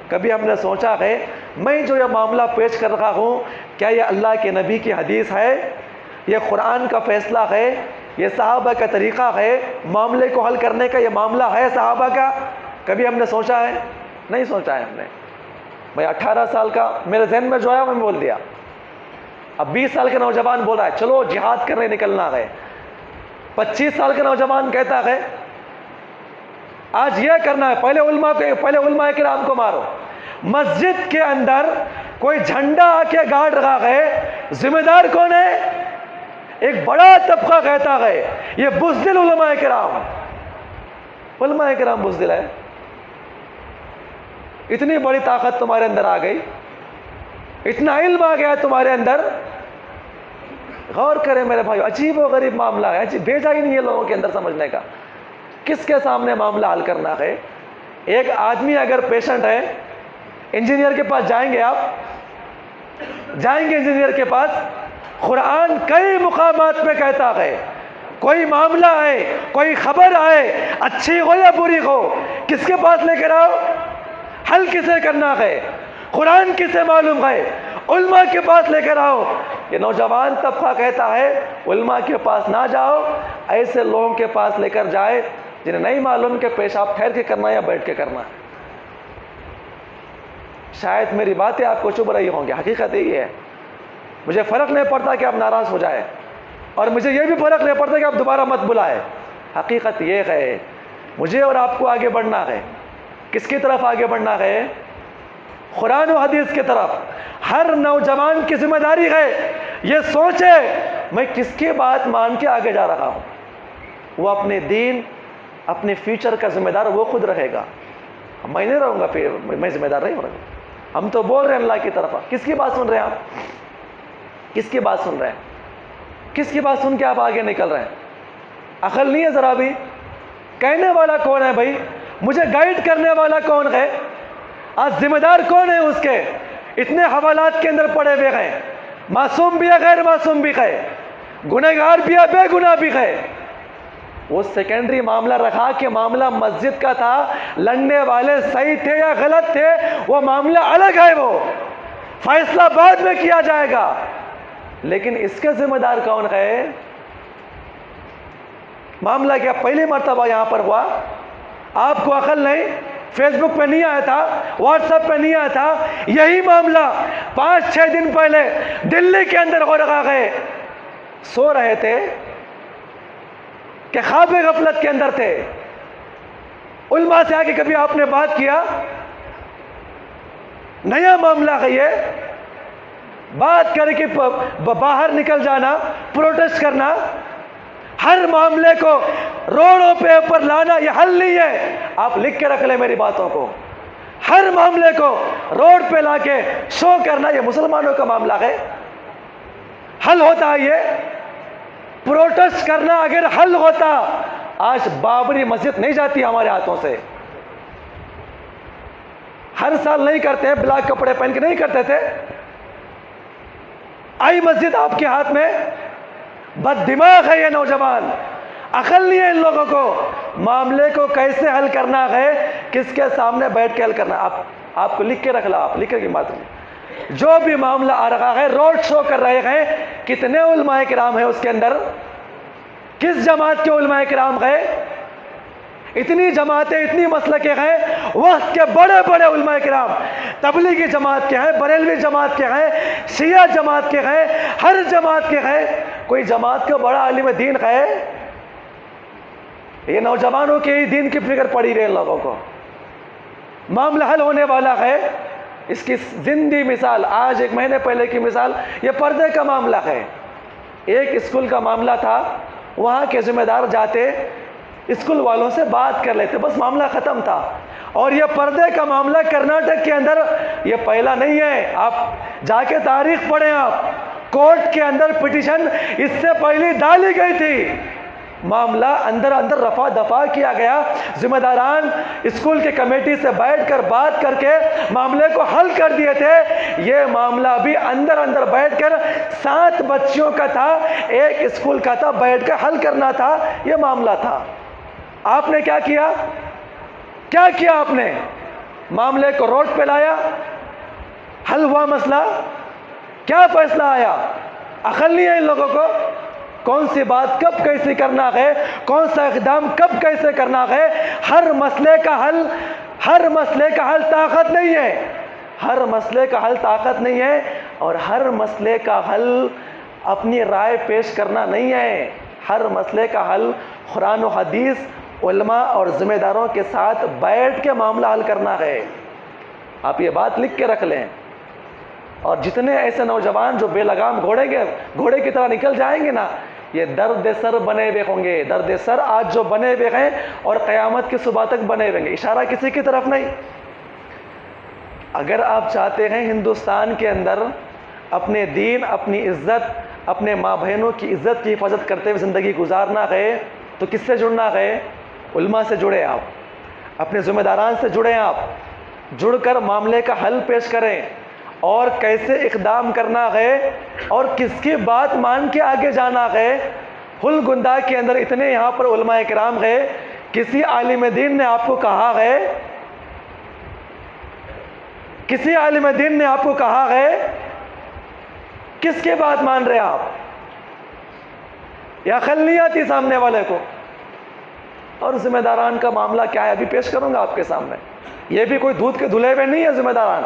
کبھی ہم نے سوچا ہے میں جو یہ معاملہ پیش کر رہا ہوں، کیا یہ اللہ کے نبی کی حدیث ہے؟ یہ قرآن کا فیصلہ ہے؟ یہ صحابہ کا طریقہ ہے؟ معاملے کو حل کرنے کا یہ معاملہ ہے صحابہ کا؟ کبھی ہم نے سوچا ہے؟ نہیں سوچا ہے ہم نے۔ میں 18 سال کا، میرے ذہن میں جو آیا میں بول دیا۔ اب 20 سال کا نوجوان بول رہا ہے چلو جہاد کرنے نکلنا ہے، 25 سال کا نوجوان کہتا ہے آج یہ کرنا ہے، پہلے علماء کرام کو مارو۔ مسجد کے اندر کوئی جھنڈا آ کے گاڑ رہا ہے، ذمہ دار کون ہے؟ ایک بڑا طبقہ کہتا ہے یہ بزدل علماء کرام، علماء کرام بزدل ہے. اتنی بڑی طاقت تمہارے اندر آ گئی، اتنا علم آ گیا تمہارے اندر. غور کریں میرے بھائیو، عجیب و غریب معاملہ ہے، بھیجا ہی نہیں ہے لوگوں کے اندر سمجھنے کا. کس کے سامنے معاملہ حل کرنا ہے؟ ایک آدمی اگر پیشنٹ ہے، انجینئر کے پاس جائیں گے، آپ جائیں گے انجینئر کے پاس، قرآن کئی مقامات پہ کہتا ہے کوئی معاملہ ہے، کوئی خبر آئے، اچھی ہو یا بری ہو، کس کے پاس لے کر آؤ؟ حل کسے کرنا ہے؟ قرآن کسے معلوم ہے؟ علماء کے پاس لے کر آؤ. یہ نوجوان طبقہ کہتا ہے علماء کے پاس نہ جاؤ، ایسے لوگوں کے پاس لے کر جائے جنہیں نہیں معلوم کہ پیشاب ٹھہر کے کرنا یا بیٹھ کے کرنا. شاید میری باتیں آپ کو چبھ رہی ہوں گی، حقیقت یہی ہے. مجھے فرق نہیں پڑتا کہ آپ ناراض ہو جائے، اور مجھے یہ بھی فرق نہیں پڑتا کہ آپ دوبارہ مت بلائے. حقیقت یہ ہے مجھے اور آپ کو آگے بڑھنا ہے. کس کی طرف آگے بڑھنا ہے؟ قرآن و حدیث کی طرف. ہر نوجوان کی ذمہ داری ہے یہ سوچے میں کس کی بات مان کے آگے جا رہا ہوں. وہ اپنے دین، اپنے فیوچر کا ذمہ دار وہ خود رہے گا. میں نہیں رہوں گا، پھر میں ذمہ دار نہیں ہوں گا. ہم تو بول رہے ہیں اللہ کی طرف. کس کی بات سن رہے ہیں آپ؟ کس کی بات سن رہے ہیں؟ کس کی بات سن کے آپ آگے نکل رہے ہیں؟ عقل نہیں ہے ذرا بھی؟ کہنے والا کون ہے بھائی؟ مجھے گائیڈ کرنے والا کون ہے؟ آج ذمہ دار کون ہے اس کے؟ اتنے حوالات کے اندر پڑے ہوئے ہیں، معصوم بھی ہے، غیر معصوم بھی ہے، گنہگار بھی ہے، بے گناہ بھی ہے. وہ سیکنڈری معاملہ رکھا کہ معاملہ مسجد کا تھا، لڑنے والے صحیح تھے یا غلط تھے وہ معاملہ الگ ہے، وہ فیصلہ بعد میں کیا جائے گا. لیکن اس کے ذمہ دار کون ہے؟ معاملہ کیا پہلی مرتبہ یہاں پر ہوا؟ آپ کو عقل نہیں؟ فیس بک پہ نہیں آیا تھا، واٹس ایپ پہ نہیں آیا تھا؟ یہی معاملہ 5-6 دن پہلے دلی کے اندر ہو رہا ہے. سو رہے تھے کہ خواب غفلت کے اندر تھے. علماء سے آگے کبھی آپ نے بات کیا؟ نیا معاملہ ہے یہ. بات کر کے باہر نکل جانا، پروٹیسٹ کرنا، ہر معاملے کو روڈوں پہ اوپر لانا یہ حل نہیں ہے. آپ لکھ کے رکھ لیں میری باتوں کو. ہر معاملے کو روڈ پہ لا کے شو کرنا یہ مسلمانوں کا معاملہ ہے. حل ہوتا ہے یہ؟ پروٹیسٹ کرنا اگر حل ہوتا، آج بابری مسجد نہیں جاتی ہمارے ہاتھوں سے. ہر سال نہیں کرتے، بلیک کپڑے پہن کے نہیں کرتے تھے. آئی مسجد آپ کے ہاتھ میں. بد دماغ ہے یہ نوجوان، عقل نہیں ہے ان لوگوں کو. معاملے کو کیسے حل کرنا ہے، کس کے سامنے بیٹھ کے حل کرنا. آپ کو لکھ کے رکھ لا، آپ لکھ کے بات نہیں. جو بھی معاملہ آ رہا ہے روڈ شو کر رہے ہیں. کتنے علماء کرام ہیں اس کے اندر؟ کس جماعت کے علماء کرام ہیں؟ اتنی جماعتیں، اتنی مسلکیں ہیں. وقت کے بڑے بڑے علماء کرام تبلیغی جماعت کے ہیں، بریلوی جماعت کے ہیں، شیعہ جماعت کے ہیں، ہر جماعت کے ہیں. کوئی جماعت کا بڑا عالم دین ہے؟ یہ نوجوانوں کے ہی دین کی فکر پڑی رہے ان لوگوں کو. معاملہ حل ہونے والا ہے. اس کی زندی مثال آج 1 مہینے پہلے کی مثال یہ پردے کا معاملہ ہے. ایک اسکول کا معاملہ تھا، وہاں کے ذمہ دار جاتے اسکول والوں سے بات کر لیتے، بس معاملہ ختم تھا. اور یہ پردے کا معاملہ کرناٹک کے اندر یہ پہلا نہیں ہے. آپ جا کے تاریخ پڑھیں. آپ کورٹ کے اندر پٹیشن اس سے پہلے ڈالی گئی تھی. معاملہ اندر رفع دفع کیا گیا. ذمہ داران اسکول کے کمیٹی سے بیٹھ کر بات کر کے معاملے کو حل کر دیے تھے. یہ معاملہ بھی اندر بیٹھ کر 7 بچیوں کا تھا، ایک اسکول کا تھا، بیٹھ کر حل کرنا تھا. یہ معاملہ تھا. آپ نے کیا کیا؟ کیا کیا آپ نے؟ معاملے کو روڈ پہ لایا، حل ہوا مسئلہ. کیا فیصلہ آیا؟ عقل نہیں ہے ان لوگوں کو. کون سی بات کب کیسے کرنا ہے، کون سا اقدام کب کیسے کرنا ہے. ہر مسئلے کا حل طاقت نہیں ہے. ہر مسئلے کا حل طاقت نہیں ہے، اور ہر مسئلے کا حل اپنی رائے پیش کرنا نہیں ہے. ہر مسئلے کا حل قرآن و حدیث، علماء اور ذمہ داروں کے ساتھ بیٹھ کے معاملہ حل کرنا ہے. آپ یہ بات لکھ کے رکھ لیں. اور جتنے ایسے نوجوان جو بے لگام گھوڑے کی طرح نکل جائیں گے نا، یہ درد سر بنے ہوئے ہوں گے. درد سر آج جو بنے ہوئے ہیں اور قیامت کی صبح تک بنے ہوئے ہیں. اشارہ کسی کی طرف نہیں. اگر آپ چاہتے ہیں ہندوستان کے اندر اپنے دین، اپنی عزت، اپنے ماں بہنوں کی عزت کی حفاظت کرتے ہوئے زندگی گزارنا ہے تو کس سے جڑنا ہے؟ علماء سے جڑے آپ، اپنے ذمہ داران سے جڑیں. آپ جڑ کر معاملے کا حل پیش کریں اور کیسے اقدام کرنا ہے اور کس کی بات مان کے آگے جانا ہے. حل گندا کے اندر اتنے یہاں پر علماء کرام ہے، کسی عالم دین نے آپ کو کہا ہے، کسی عالم دین نے آپ کو کہا ہے کس کی بات مان رہے آپ؟ یا عقل نہیں آتی سامنے والے کو؟ اور ذمہ داران کا معاملہ کیا ہے ابھی پیش کروں گا آپ کے سامنے. یہ بھی کوئی دودھ کے دھلے ہوئے نہیں ہے ذمہ داران.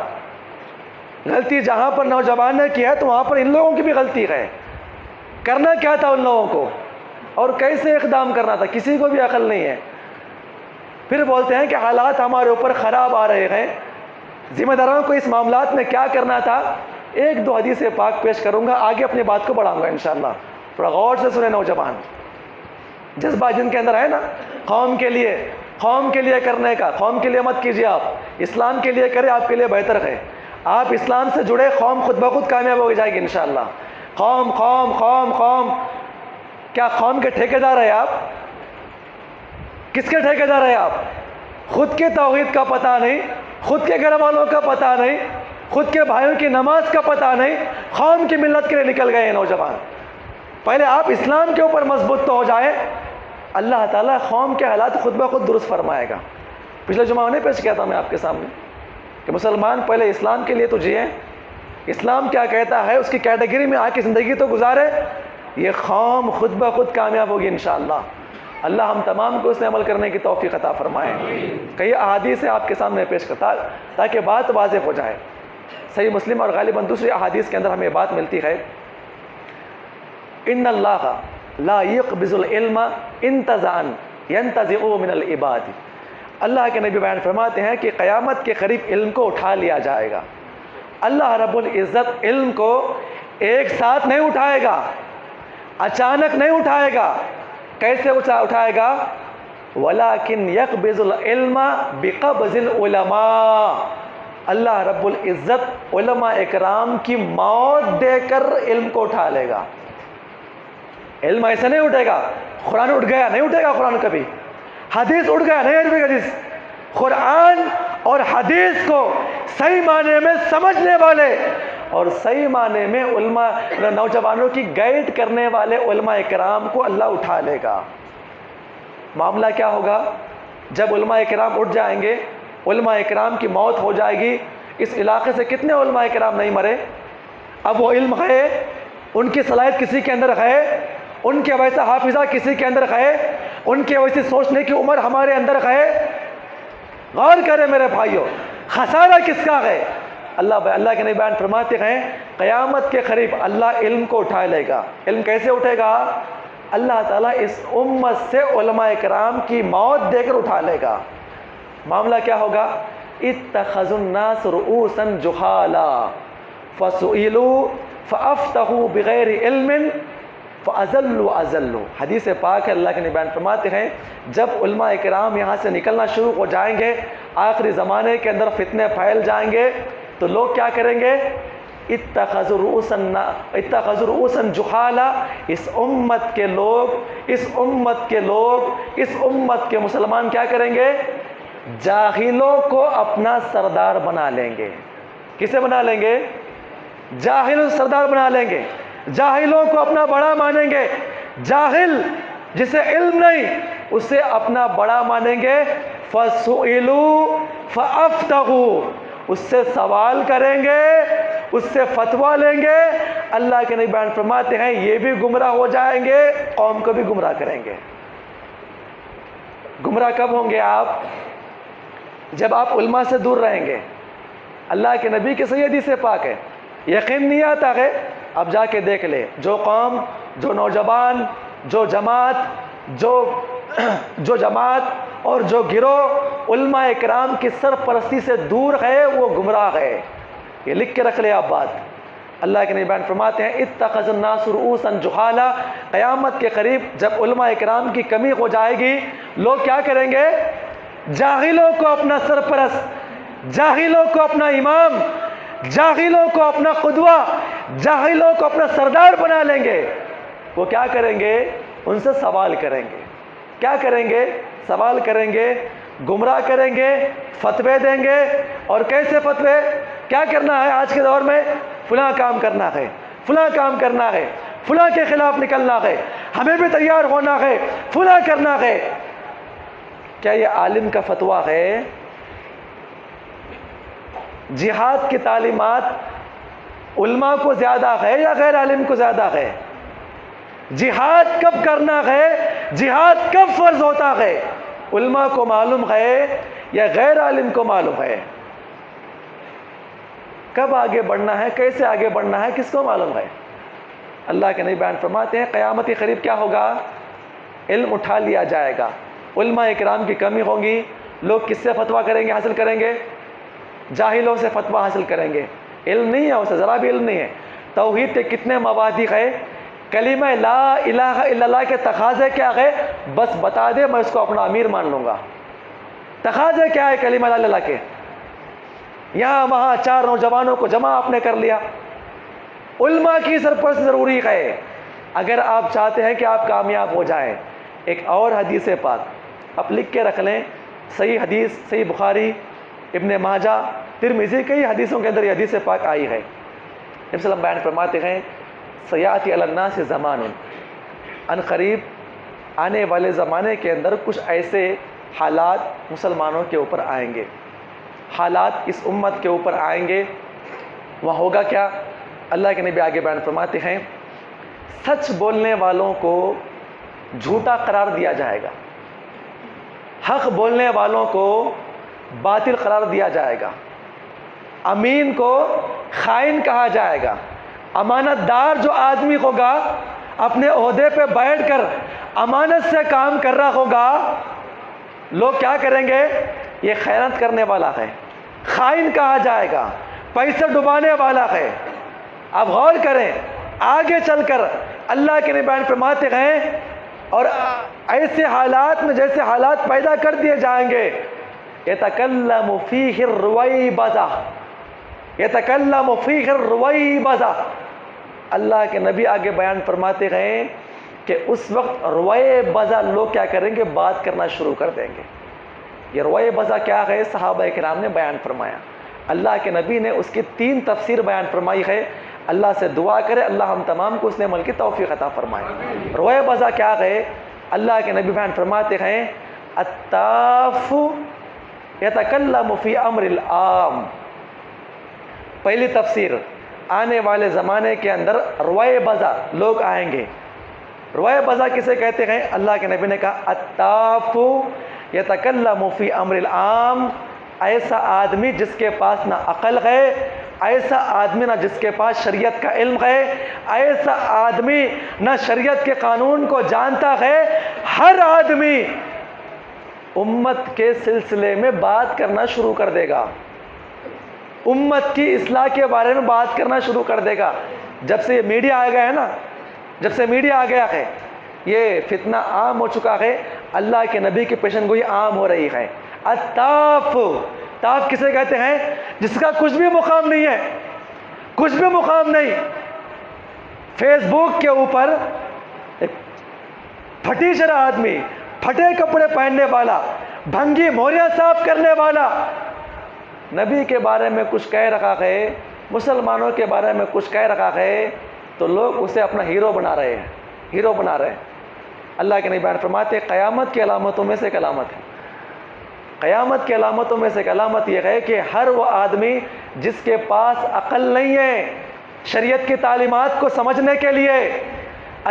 غلطی جہاں پر نوجوان نے کی ہے تو وہاں پر ان لوگوں کی بھی غلطی ہے. کرنا کیا تھا ان لوگوں کو اور کیسے اقدام کرنا تھا؟ کسی کو بھی عقل نہیں ہے. پھر بولتے ہیں کہ حالات ہمارے اوپر خراب آ رہے ہیں. ذمہ داروں کو اس معاملات میں کیا کرنا تھا؟ ایک دو حدیث پاک پیش کروں گا، آگے اپنی بات کو بڑھاؤں گا انشاءاللہ. تھوڑا غور سے سنیں نوجوان. جذبہ جن کے اندر ہے نا قوم کے لیے کرنے کا، قوم کے لیے مت کیجیے آپ، اسلام کے لیے کرے، آپ کے لیے بہتر ہے. آپ اسلام سے جڑے، قوم خود بخود کامیاب ہو جائے گی انشاءاللہ. قوم قوم قوم قوم، کیا قوم کے ٹھیکیدار ہیں آپ؟ کس کے ٹھیکیدار ہیں آپ؟ خود کے توحید کا پتہ نہیں، خود کے گھر والوں کا پتہ نہیں، خود کے بھائیوں کی نماز کا پتہ نہیں، قوم کی ملت کے لیے نکل گئے ہیں نوجوان. پہلے آپ اسلام کے اوپر مضبوط تو ہو جائے، اللہ تعالیٰ قوم کے حالات خود بخود درست فرمائے گا. پچھلے جمعہ نے پیش کیا تھا میں آپ کے سامنے کہ مسلمان پہلے اسلام کے لیے تو جیے، اسلام کیا کہتا ہے اس کی کیٹیگری میں آ کے زندگی تو گزارے. یہ قوم خود بخود کامیاب ہوگی انشاءاللہ. اللہ ہم تمام کو اس میں عمل کرنے کی توفیق عطا فرمائے. کئی احادیث آپ کے سامنے پیش کرتا تاکہ بات واضح ہو جائے. صحیح مسلم اور غالباً دوسری احادیث کے اندر ہمیں بات ملتی ہے، ان اللہ لا يقبض العلم انتزاعا ينتزعه من العباد. اللہ کے نبی بیان فرماتے ہیں کہ قیامت کے قریب علم کو اٹھا لیا جائے گا. اللہ رب العزت علم کو ایک ساتھ نہیں اٹھائے گا، اچانک نہیں اٹھائے گا. کیسے اٹھائے گا؟ وَلَكِنْ يَقْبِضُ الْعِلْمَ بِقَبْضِ الْعُلَمَاءِ. اللہ رب العزت علماء اکرام کی موت دے کر علم کو اٹھا لے گا. علم ایسے نہیں اٹھے گا، قرآن اٹھ گیا نہیں اٹھے گا قرآن کبھی، حدیث اٹھ گیا نہیں اٹھے گا حدیث. قرآن اور حدیث کو صحیح معنی میں سمجھنے والے اور صحیح معنی میں علماء نوجوانوں کی گائیڈ کرنے والے علماء کرام کو اللہ اٹھا لے گا. معاملہ کیا ہوگا؟ جب علماء کرام اٹھ جائیں گے، علماء کرام کی موت ہو جائے گی. اس علاقے سے کتنے علماء کرام نہیں مرے؟ اب وہ علم ہے، ان کی صلاحیت کسی کے اندر ہے، ان کے ویسا حافظہ کسی کے اندر ہے، ان کے ویسی سوچنے کی عمر ہمارے اندر ہے. غور کریں میرے بھائیوں، خسارہ کس کا ہے؟ اللہ کے نبی بیان فرماتے ہیں قیامت کے قریب اللہ علم کو اٹھا لے گا. علم کیسے اٹھے گا؟ اللہ تعالیٰ اس امت سے علماء کرام کی موت دے کر اٹھا لے گا. معاملہ کیا ہوگا؟ اتخذوا الناس رؤوسا جہالا فسئلوا فافتحوا بغیر علم فاضلوا. حدیث پاک ہے، اللہ کے نبی بیان فرماتے ہیں جب علماء کرام یہاں سے نکلنا شروع ہو جائیں گے، آخری زمانے کے اندر فتنے پھیل جائیں گے، تو لوگ کیا کریں گے؟ اتخذوا رؤوسا جہالا. اس امت کے مسلمان کیا کریں گے؟ جاہلوں کو اپنا سردار بنا لیں گے. کسے بنا لیں گے؟ جاہل سردار بنا لیں گے، جاہلوں کو اپنا بڑا مانیں گے. جاہل جسے علم نہیں اسے اپنا بڑا مانیں گے. فَسُئِلُوا فَأَفْتَحُوا، اس سے سوال کریں گے، اس سے فتویٰ لیں گے. اللہ کے نبی بیان فرماتے ہیں یہ بھی گمراہ ہو جائیں گے، قوم کو بھی گمراہ کریں گے. گمراہ کب ہوں گے آپ؟ جب آپ علماء سے دور رہیں گے. اللہ کے نبی کی صحیح حدیث پاک ہے، یقین نہیں آتا ہے؟ اب جا کے دیکھ لے، جو قوم، جو نوجوان، جو جماعت اور جو گروہ علماء کرام کی سرپرستی سے دور ہے وہ گمراہ ہے. یہ لکھ کے رکھ لے آپ بات. اللہ کے نبی بیان فرماتے ہیں اتخذ الناس رؤوسا جہالا، قیامت کے قریب جب علماء اکرام کی کمی ہو جائے گی، لوگ کیا کریں گے؟ جاہلوں کو اپنا سرپرست، جاہلوں کو اپنا امام، جاہلوں کو اپنا قدوہ، جاہلوں کو اپنا سردار بنا لیں گے۔ وہ کیا کریں گے؟ ان سے سوال کریں گے۔ کیا کریں گے؟ سوال کریں گے، گمراہ کریں گے، فتوے دیں گے۔ اور کیسے فتوے؟ کیا کرنا ہے آج کے دور میں؟ فلاں کام کرنا ہے، فلاں کام کرنا ہے، فلاں کے خلاف نکلنا ہے، ہمیں بھی تیار ہونا ہے، فلاں کرنا ہے۔ کیا یہ عالم کا فتویٰ ہے؟ جہاد کی تعلیمات علماء کو زیادہ ہے یا غیر عالم کو زیادہ ہے؟ جہاد کب کرنا ہے، جہاد کب فرض ہوتا ہے، علماء کو معلوم ہے یا غیر عالم کو معلوم ہے؟ کب آگے بڑھنا ہے، کیسے آگے بڑھنا ہے، کس کو معلوم ہے؟ اللہ کے نبی بیان فرماتے ہیں قیامت کے قریب کیا ہوگا؟ علم اٹھا لیا جائے گا، علماء اکرام کی کمی ہوگی، لوگ کس سے فتویٰ کریں گے، حاصل کریں گے؟ جاہلوں سے فتویٰ حاصل کریں گے۔ علم نہیں ہے اسے، ذرا بھی علم نہیں ہے۔ توحید کے کتنے مبادئ ہے، کلمہ لا الہ الا اللہ کے تقاضے کیا ہے، بس بتا دے میں اس کو اپنا امیر مان لوں گا۔ تقاضے کیا ہے کلمہ لا الہ الا اللہ کے؟ یہاں وہاں چار نوجوانوں کو جمع آپ نے کر لیا۔ علماء کی سرپرست ضروری ہے اگر آپ چاہتے ہیں کہ آپ کامیاب ہو جائیں۔ ایک اور حدیث پاک آپ لکھ کے رکھ لیں، صحیح حدیث، صحیح بخاری، ابن ماجہ، ترمذی، کئی حدیثوں کے اندر یہ حدیث پاک آئی ہے۔ نبی صلی اللہ علیہ وسلم بیان فرماتے ہیں سیاتی علی الناس زمان، ان قریب آنے والے زمانے کے اندر کچھ ایسے حالات مسلمانوں کے اوپر آئیں گے، حالات اس امت کے اوپر آئیں گے۔ وہاں ہوگا کیا؟ اللہ کے نبی آگے بیان فرماتے ہیں سچ بولنے والوں کو جھوٹا قرار دیا جائے گا، حق بولنے والوں کو باطل قرار دیا جائے گا، امین کو خائن کہا جائے گا، امانت دار جو آدمی ہوگا اپنے عہدے پہ بیٹھ کر امانت سے کام کر رہا ہوگا، لوگ کیا کریں گے؟ یہ خیانت کرنے والا ہے، خائن کہا جائے گا، پیسے ڈبانے والا ہے۔ اب غور کریں، آگے چل کر اللہ کے نبی بیان فرماتے ہیں اور ایسے حالات میں جیسے حالات پیدا کر دیے جائیں گے، یتکلم فیہ الرویبضہ، یتکلم فیہ الرویبضہ۔ اللہ کے نبی آگے بیان فرماتے ہیں کہ اس وقت رویبضہ لوگ کیا کریں گے؟ بات کرنا شروع کر دیں گے۔ یہ رویبضہ کیا ہے؟ صحابہ کرام نے بیان فرمایا، اللہ کے نبی نے اس کی 3 تفسیر بیان فرمائی ہے۔ اللہ سے دعا کرے اللہ ہم تمام کو اس نے عمل کی توفیق عطا فرمائے۔ رویبضہ کیا ہے؟ اللہ کے نبی بیان فرماتے ہیں الطاف یتکلم فی امر العام۔ پہلی تفسیر، آنے والے زمانے کے اندر رویبضہ لوگ آئیں گے۔ رویبضہ کسے کہتے ہیں؟ اللہ کے نبی نے کہا الطاف یتکلم فی امر العام، ایسا آدمی جس کے پاس نہ عقل ہے، ایسا آدمی نہ جس کے پاس شریعت کا علم ہے، ایسا آدمی نہ شریعت کے قانون کو جانتا ہے، ہر آدمی امت کے سلسلے میں بات کرنا شروع کر دے گا، امت کی اصلاح کے بارے میں بات کرنا شروع کر دے گا۔ جب سے یہ میڈیا آ گیا ہے نا، جب سے میڈیا آ گیا ہے، یہ فتنہ عام ہو چکا ہے، اللہ کے نبی کی پیشن گوئی عام ہو رہی ہے۔ الطاف، طاف کسے کہتے ہیں؟ جس کا کچھ بھی مقام نہیں ہے، کچھ بھی مقام نہیں۔ فیس بک کے اوپر ایک پھٹی شرح آدمی، پھٹے کپڑے پہننے والا، بھنگی موریاں صاف کرنے والا، نبی کے بارے میں کچھ کہہ رہا ہے، مسلمانوں کے بارے میں کچھ کہہ رہا ہے، تو لوگ اسے اپنا ہیرو بنا رہے ہیں، ہیرو بنا رہے ہیں۔ اللہ کے نبی بیان فرماتے ہیں قیامت کی علامتوں میں سے ایک علامت ہے، قیامت کی علامتوں میں سے ایک علامت یہ ہے کہ ہر وہ آدمی جس کے پاس عقل نہیں ہے شریعت کی تعلیمات کو سمجھنے کے لیے،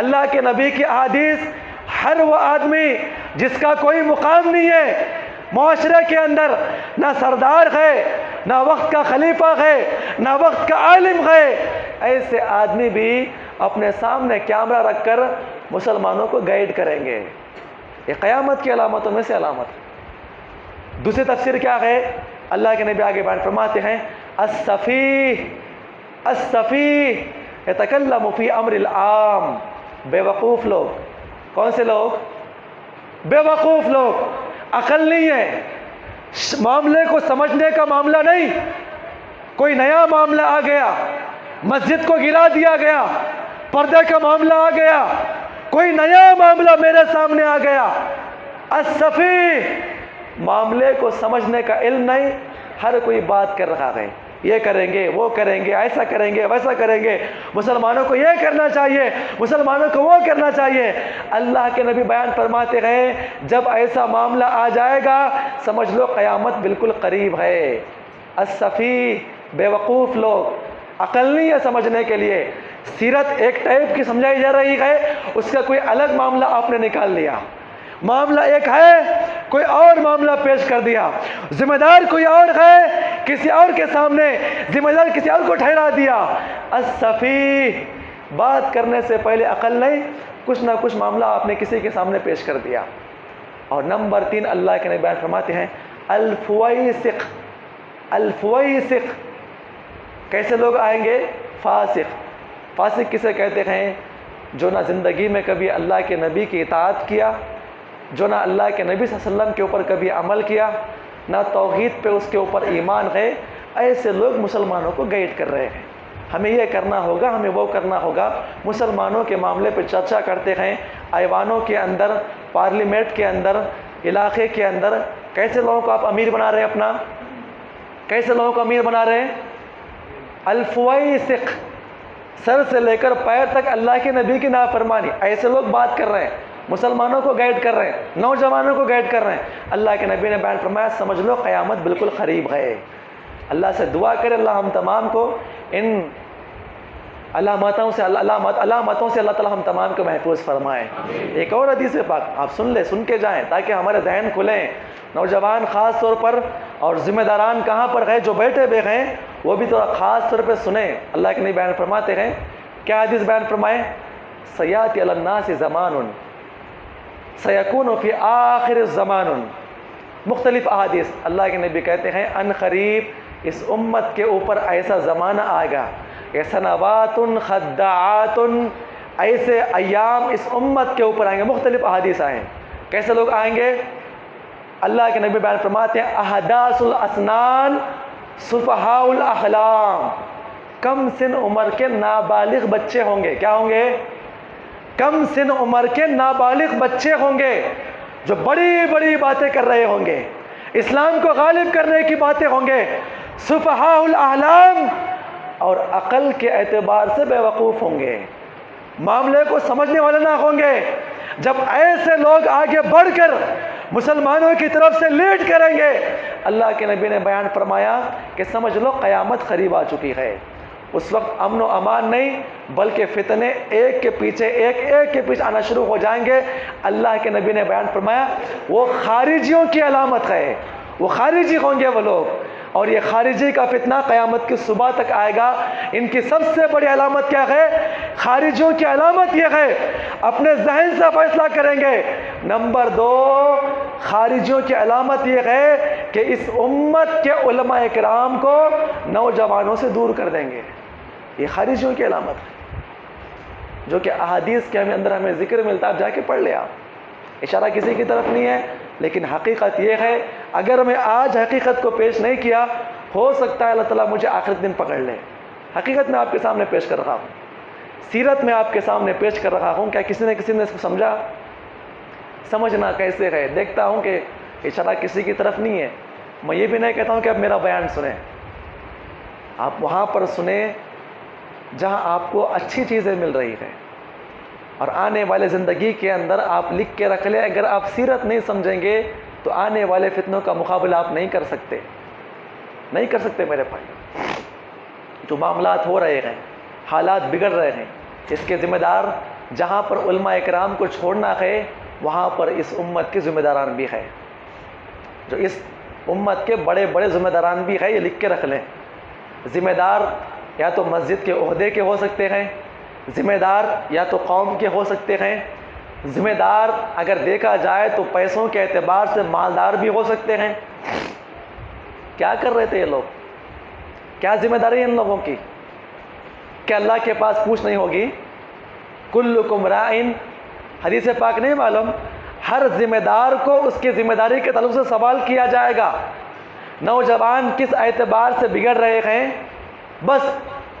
اللہ کے نبی کی احادیث، ہر وہ آدمی جس کا کوئی مقام نہیں ہے معاشرے کے اندر، نہ سردار ہے، نہ وقت کا خلیفہ ہے، نہ وقت کا عالم ہے، ایسے آدمی بھی اپنے سامنے کیمرہ رکھ کر مسلمانوں کو گائیڈ کریں گے۔ یہ قیامت کی علامتوں میں سے علامت ہے۔ دوسری تفسیر کیا ہے؟ اللہ کے نبی آگے بیان فرماتے ہیں السفیہ السفیہ یتکلم فی امر العام، بے وقوف لوگ. کون سے لوگ؟ بے وقوف لوگ. عقل نہیں ہے، معاملے کو سمجھنے کا معاملہ نہیں. کوئی نیا معاملہ آ گیا، مسجد کو گرا دیا گیا، پردے کا معاملہ آ گیا، کوئی نیا معاملہ میرے سامنے آ گیا. السفیہ، معاملے کو سمجھنے کا علم نہیں، ہر کوئی بات کر رہا ہے، یہ کریں گے، وہ کریں گے، ایسا کریں گے، ویسا کریں گے، مسلمانوں کو یہ کرنا چاہیے، مسلمانوں کو وہ کرنا چاہیے. اللہ کے نبی بیان فرماتے ہیں جب ایسا معاملہ آ جائے گا سمجھ لو قیامت بالکل قریب ہے. السفیہ، بے وقوف لوگ، عقل نہیں ہے سمجھنے کے لیے. سیرت ایک ٹائپ کی سمجھائی جا رہی ہے، اس کا کوئی الگ معاملہ آپ نے نکال لیا. معاملہ ایک ہے، کوئی اور معاملہ پیش کر دیا. ذمہ دار کوئی اور ہے، کسی اور کے سامنے ذمہ دار کسی اور کو ٹھہرا دیا. السفیہ، بات کرنے سے پہلے عقل نہیں، کچھ نہ کچھ معاملہ آپ نے کسی کے سامنے پیش کر دیا. اور نمبر 3 اللہ کے نبی بیان فرماتے ہیں الفویسق. الفویسق، کیسے لوگ آئیں گے؟ فاسق. فاسق کسے کہتے ہیں؟ جو نہ زندگی میں کبھی اللہ کے نبی کی اطاعت کیا، جو نہ اللہ کے نبی صلی اللہ علیہ وسلم کے اوپر کبھی عمل کیا، نہ توحید پہ اس کے اوپر ایمان ہے. ایسے لوگ مسلمانوں کو گائیڈ کر رہے ہیں، ہمیں یہ کرنا ہوگا، ہمیں وہ کرنا ہوگا. مسلمانوں کے معاملے پہ چرچا کرتے ہیں ایوانوں کے اندر، پارلیمنٹ کے اندر، علاقے کے اندر. کیسے لوگوں کو آپ امیر بنا رہے ہیں اپنا؟ کیسے لوگوں کو امیر بنا رہے ہیں؟ الفویسق، سر سے لے کر پیر تک اللہ کے نبی کی نافرمانی. ایسے لوگ بات کر رہے ہیں، مسلمانوں کو گائیڈ کر رہے ہیں، نوجوانوں کو گائیڈ کر رہے ہیں. اللہ کے نبی نے بیان فرمایا سمجھ لو قیامت بالکل قریب ہے. اللہ سے دعا کرے اللہ ہم تمام کو ان علامتوں سے اللہ تعالیٰ ہم تمام کو محفوظ فرمائے. ایک اور حدیث پاک آپ سن لیں، سن کے جائیں تاکہ ہمارے ذہن کھلیں. نوجوان خاص طور پر اور ذمہ داران کہاں پر ہیں جو بیٹھے ہوئے ہیں وہ بھی تھوڑا خاص طور پہ سنیں. اللہ کے نبی بیان فرماتے ہیں، کیا حدیث بیان فرمائے؟ سیاتی علی الناس زمان سیکون فی آخر الزمان. مختلف احادیث. اللہ کے نبی کہتے ہیں ان قریب اس امت کے اوپر ایسا زمانہ آئے گا، یہ سنوات خداعات، ایسے ایام اس امت کے اوپر آئیں گے. مختلف احادیث آئیں. کیسے لوگ آئیں گے؟ اللہ کے نبی بیان فرماتے ہیں احداث الاسنان سفہاء الاحلام. کم سن عمر کے نابالغ بچے ہوں گے. کیا ہوں گے؟ کم سن عمر کے نابالغ بچے ہوں گے جو بڑی بڑی باتیں کر رہے ہوں گے، اسلام کو غالب کرنے کی باتیں ہوں گے. سفہاء الاحلام، اور عقل کے اعتبار سے بے وقوف ہوں گے، معاملے کو سمجھنے والے نہ ہوں گے. جب ایسے لوگ آگے بڑھ کر مسلمانوں کی طرف سے لیڈ کریں گے، اللہ کے نبی نے بیان فرمایا کہ سمجھ لو قیامت قریب آ چکی ہے. اس وقت امن و امان نہیں بلکہ فتنے ایک کے پیچھے ایک آنا شروع ہو جائیں گے. اللہ کے نبی نے بیان فرمایا وہ خارجیوں کی علامت ہے، وہ خارجی ہوں گے وہ لوگ، اور یہ خارجی کا فتنہ قیامت کی صبح تک آئے گا. ان کی سب سے بڑی علامت کیا ہے؟ خارجیوں کی علامت یہ ہے اپنے ذہن سے فیصلہ کریں گے. نمبر 2، خارجیوں کی علامت یہ ہے کہ اس امت کے علماء کرام کو نوجوانوں سے دور کر دیں گے. یہ خارجیوں کی علامت ہے جو کہ احادیث کے ہمیں ذکر ملتا ہے. آپ جا کے پڑھ لیں. آپ اشارہ کسی کی طرف نہیں ہے لیکن حقیقت یہ ہے اگر میں آج حقیقت کو پیش نہیں کیا ہو سکتا ہے اللہ تعالیٰ مجھے آخرت دن پکڑ لے. حقیقت میں آپ کے سامنے پیش کر رہا ہوں، سیرت میں آپ کے سامنے پیش کر رہا ہوں. کیا کسی نے اس کو سمجھا؟ سمجھنا کیسے ہے؟ دیکھتا ہوں کہ اشارہ کسی کی طرف نہیں ہے. میں یہ بھی نہیں کہتا ہوں کہ اب میرا بیان سنیں، آپ وہاں پر سنیں جہاں آپ کو اچھی چیزیں مل رہی ہیں. اور آنے والے زندگی کے اندر آپ لکھ کے رکھ لیں، اگر آپ سیرت نہیں سمجھیں گے تو آنے والے فتنوں کا مقابلہ آپ نہیں کر سکتے میرے بھائی. جو معاملات ہو رہے ہیں، حالات بگڑ رہے ہیں، اس کے ذمہ دار جہاں پر علماء اکرام کو چھوڑنا ہے وہاں پر اس امت کے ذمہ داران بھی ہے. جو اس امت کے بڑے بڑے ذمہ داران بھی ہے، یہ لکھ کے رکھ لیں. ذمہ دار یا تو مسجد کے عہدے کے ہو سکتے ہیں، ذمہ دار یا تو قوم کے ہو سکتے ہیں، ذمہ دار اگر دیکھا جائے تو پیسوں کے اعتبار سے مالدار بھی ہو سکتے ہیں. کیا کر رہے تھے یہ لوگ؟ کیا ذمہ داری ہے ان لوگوں کی؟ کہ اللہ کے پاس پوچھ نہیں ہوگی؟ کلکم رائن، حدیث پاک نہیں معلوم؟ ہر ذمہ دار کو اس کی ذمہ داری کے تعلق سے سوال کیا جائے گا۔ نوجوان کس اعتبار سے بگڑ رہے ہیں؟ بس